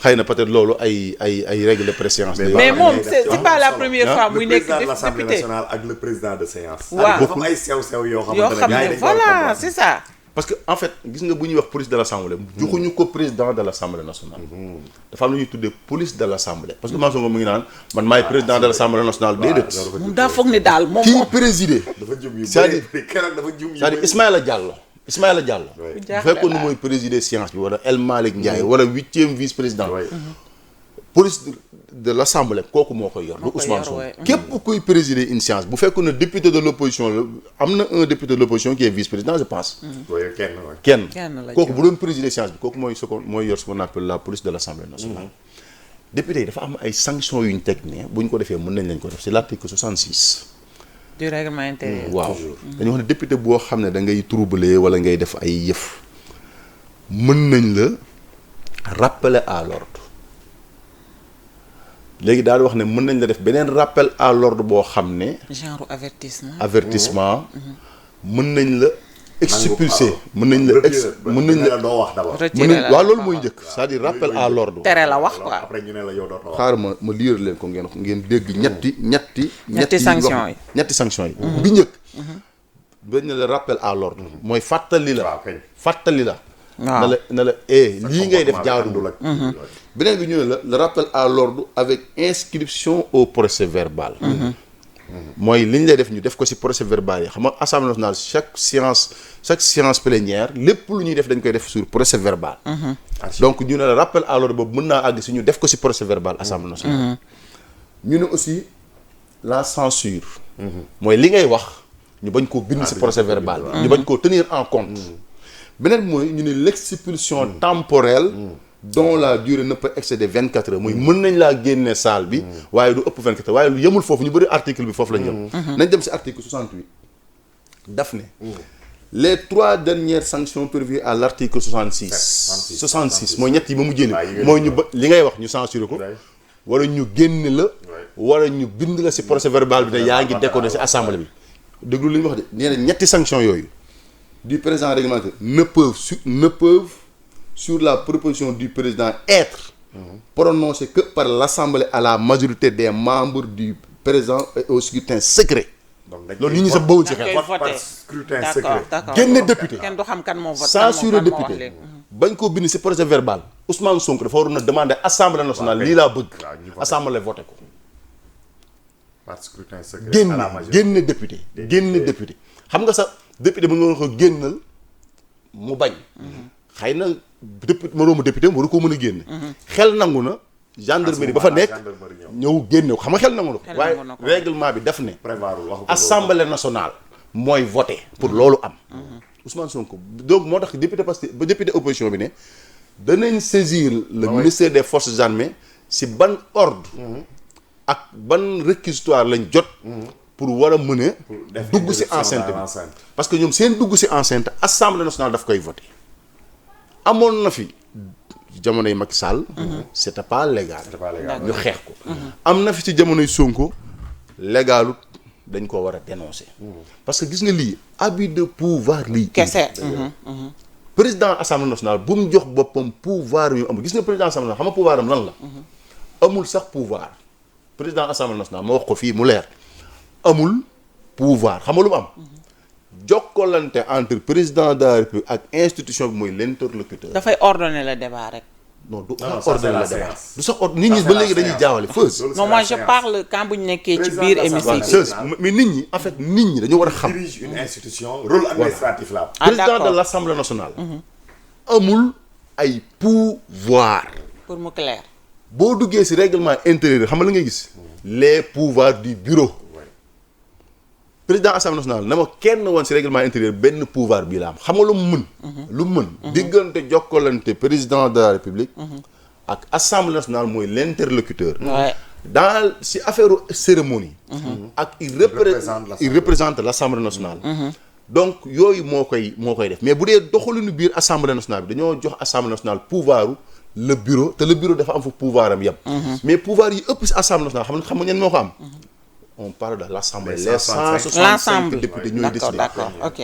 Speaker 2: xëy na peut-être loolu ay règles de préséance.
Speaker 1: mais moom c'est pas la première fois muy nekk
Speaker 3: président de l'Assemblée nationale ak le président de séance.
Speaker 1: waaw
Speaker 3: dafa am ay sew-sew yoo xamante ne
Speaker 1: voilà c'est ça.
Speaker 2: parce que en fait gis nga bu ñuy wax police de l'Assemblée joxuñu ko président de l'Assemblée nationale. dafa am lu ñuy tuddee police de l'Assemblée. parce que Ousmane Sonko mu ngi naan man maay président de l'Assemblée nationale déedéet.
Speaker 1: moom daa foog ni daal moom
Speaker 2: kii présider.
Speaker 3: dafa jum yu
Speaker 2: c'est-à-dire
Speaker 3: bëri
Speaker 2: Ismaïla Diallo. bu fekkoon ni mooy présider séance bi wala El Malick Ndiaye wala 8e vice-président. police de l'Assemblée kooku moo koy yor. du Ousmane Sonko képp kuy présider une séance bu fekkoon ne député de l'opposition la am na un député de l'opposition qui est vice-président je pense. kenn kooku bu doon présider séance bi kooku mooy yor ce qu'on appelle la police de l'Assemblée nationale. député yi dafa am ay sanctions yu ñu teg ne bu ñu ko defee mën nañ lañ ko def c'est l'article 66.
Speaker 1: du règlement intérieur.
Speaker 2: waaw dañu wax ne député boo xam ne da ngay troubler wala ngay def ay yëf mën nañ la rappeler à l'ordre léegi daal di wax ne mën nañ la def beneen rappel à l'ordre boo xam ne.
Speaker 1: genre
Speaker 2: avertissement. mën nañ la expulser. mën nañ la
Speaker 3: doo wax d'abord.
Speaker 2: waaw loolu mooy njëkk c'est-à-dire rappel à l'ordre.
Speaker 1: tere la wax quoi.
Speaker 3: après ñu ne la yow dootoo wax.
Speaker 2: xaaral ma lire leen ko ngeen dégg ñetti
Speaker 1: sanctions yi
Speaker 2: ñetti sanctions yi. bi njëkk. bañ ne la rappel à l'ordre. mooy fàttali la. fàttali la.
Speaker 1: waaw
Speaker 2: na la lii ngay def jaarul la. beneen bi ñu ne la le rappel à l'ordre avec inscription au procès verbal. mooy li ñu lay def ñu def ko ci procès verbal yi xam nga Assemblée nationale chaque séance plénière lépp lu ñuy def dañ koy def sur procès verbal. donc ñu ne la rappel à l'ordre boobu mën naa àgg ci ñu def ko ci procès verbal Assemblée nationale. ñu ne aussi la censure. mooy li ngay wax ñu bañ koo bind ci procès verbal bi. ñu bañ koo tenir en compte. beneen mooy ñu ne l'expulsion temporelle. dont la durée ne peut excéder 24 heures mooy mën nañ laa génne salle bi waaye du ëpp 24 heures waaye lu yemul foofu ñu bëri article bi foofu la ñu nañ dem ci article 68 daf ne les 3 dernières sanctions prévues à l'article 66 mooy ñett yi ba mu jénni mooy ñu ba li ngay wax ñu censuré ko wala ñu génn la wala ñu bind la ci procès verbal bi ne yaa ngi déconné ci assemblée bi déglu li ñu wax de nee na ñetti sanctions yooyu du présent réglementaire ne peuvent sur la proposition du président être prononcé que par l'Assemblée à la majorité des membres du présent et au scrutin secret. loolu ñu sax bawul ci xel.
Speaker 3: par scrutin secret.
Speaker 2: génne député.
Speaker 1: kenn du xam kan moo vote.
Speaker 2: censurer député. bañ koo bind ci procès verbal Ousmane Sonko dafa waroon a demander Assemblée nationale lii laa bëgg. Assemblée voté ko.
Speaker 3: par scrutin secret. à la majorité
Speaker 2: génne député. génne député xam nga sax député bu ñu ko génnal mu bañ. xëy na député moroomu député waru ko mën a génne. xel nangu na. gendarmerie ba fa nekk ñëw génne ko xam nga xel nangu na ko. waaye règlement bi def ne. assemblée nationale mooy voté pour loolu am. Ousmane Sonko donc moo tax député parce que ba député opposition bi ne danañ saisir le ministère des forces armées si ban ordre. ak ban réquisitoire lañ jot. pour war a mën a dugg ci enceinte bi parce que ñoom seen dugg ci enceinte assemblée nationale daf koy voté. amoon na fi jamonoy Macky Sall. c'était pas légal. ñu xeex ko. am na fi ci jamonoy Sonko légalut dañ ko war a dénoncer. parce que gis nga lii abus de pouvoir lii.
Speaker 1: kese.
Speaker 2: président assemblée nationale bu mu jox boppam pouvoir yu amul gis nga président assemblée nationale xam nga pouvoir am lan la. amul sax pouvoir président assemblée nationale ma wax ko fii mu leer amul pouvoir xam nga lu mu am. jokkalante entre président de la République ak institution bi mooy l'interlocuteur.
Speaker 1: dafay ordonner le débat rek.
Speaker 2: non du ordonner le débat du sax nit ñi ba léegi dañuy jaawale feuse.
Speaker 1: non moi je parle quand bu ñu nekkee ci biir émission bi.
Speaker 2: mais nit ñi en fait nit ñi dañoo war a xam.
Speaker 3: dirige une institution rôle administratif la.
Speaker 2: président de l'Assemblée nationale. amul ay pouvoir.
Speaker 1: pour mu clair.
Speaker 2: boo duggee ci règlement intérieur xam nga la ngay gis. les pouvoirs du bureau. président assemblée nationale na ma kenn woon ci règlement intérieur benn pouvoir bii la am xam nga lu mu mën. lu mu mën. diggante jokkalante président de la république. ak assemblée nationale mooy l'interlocuteur. dans ci affaire cérémonie. ak il représente l'assemblée nationale. donc yooyu moo koy def mais bu dee doxalinu biir assemblée nationale bi dañoo jox assemblée nationale pouvoiru le bureau te le bureau dafa am fa pouvoir am yëpp. mais pouvoir yi ëpp ci assemblée nationale xam nga ñan moo ko am. on parle de l'assemblée les 165 députés ñooy décider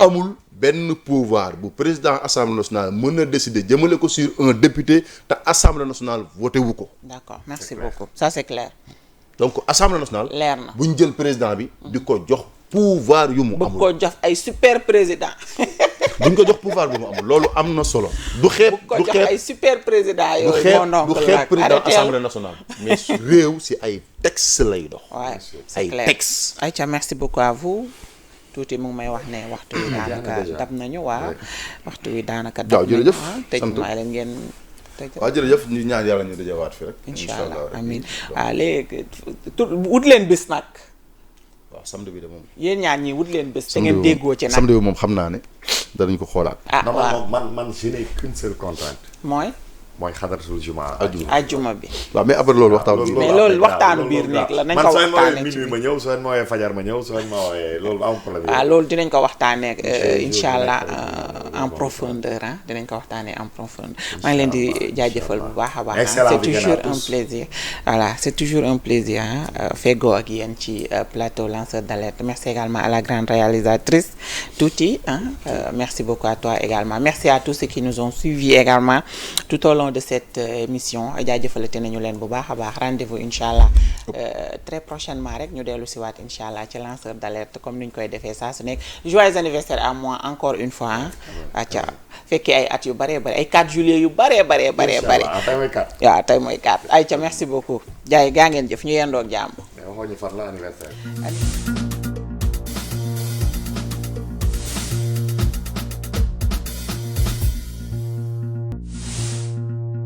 Speaker 2: amul benn pouvoir bu président assemblée nationale mën a décider jëmale ko sur un député te assemblée nationale voté wu ko.
Speaker 1: d'accord merci beaucoup ça c'est clair.
Speaker 2: donc assemblée nationale.
Speaker 1: leer na
Speaker 2: bu ñu jël président bi. di ko jox pouvoir yu mu amul.
Speaker 1: bu ko jox ay super président.
Speaker 2: bu ñu ko jox pouvoir bu mu amul loolu am na solo. du xeeb
Speaker 1: bu ko jox ay super président yooyu.
Speaker 2: du xeeb président assemblée nationale. mais réew ci ay texte lay dox.
Speaker 1: waaw c'est
Speaker 2: ay
Speaker 1: clair
Speaker 2: texte.
Speaker 1: Aïcha merci beaucoup à vous. tuuti mu ngi may wax ne waxtu wi daanaka dab nañu waaw. waxtu wi daanaka dab nañu
Speaker 2: jërëjëf
Speaker 1: tëj may leen ngeen.
Speaker 2: waaw jërëjëf ñu ñaan yàlla ñu dajewaat fi rek.
Speaker 1: incha allah amiin waaw léegi wut leen bis nag.
Speaker 2: waaw samedi bi de moom.
Speaker 1: yéen ñaan ñi wut leen bés. te ngeen déggoo ci nag
Speaker 2: samedi bi moom xam naa ne danañ ko xoolaat.
Speaker 1: ah waaw
Speaker 3: man je n'ai qu'une seule contrainte. mooy xadaratul jumaa.
Speaker 1: ajjuma bi.
Speaker 2: waaw mais après loolu waxtaanu biir.
Speaker 1: mais loolu waxtaanu biir nekk la nañ ko waxtaanee
Speaker 3: man soo ma ñëw soo ma woowee fajar ma ñëw soo ma woowee loolu am problème.
Speaker 1: waaw loolu dinañ ko waxtaanee incha allah en profondeur ah dinañ ko waxtaanee en profondeur. maa ngi leen di jaajëfal bu baax a baax. c'est toujours un plaisir. voilà c'est toujours un plaisir ah feggoo ak yéen ci plateau lanceur d'alerte merci également à la grande réalisatrice Touti ah merci beaucoup à toi également merci à tous ceux qui nous ont suivis également tout au long de cette émission jaajëfalate nañu leen bu baax a baax rendez-vous incha allah très prochainement rek ñu dellu si waat incha allah ci lanceur d'alerte comme ni ñu koy defee saa su nekk joyeux anniversaire à moi encore une fois ah acca fekkee ay at yu bëree bëri ay 4 juillet yu bëree bëri waaw tey mooy 4 ayca merci beaucoup jaay gaa ngeen jëf ñu yendoog jàmm.
Speaker 3: waxoo ñu fan la anniversaire.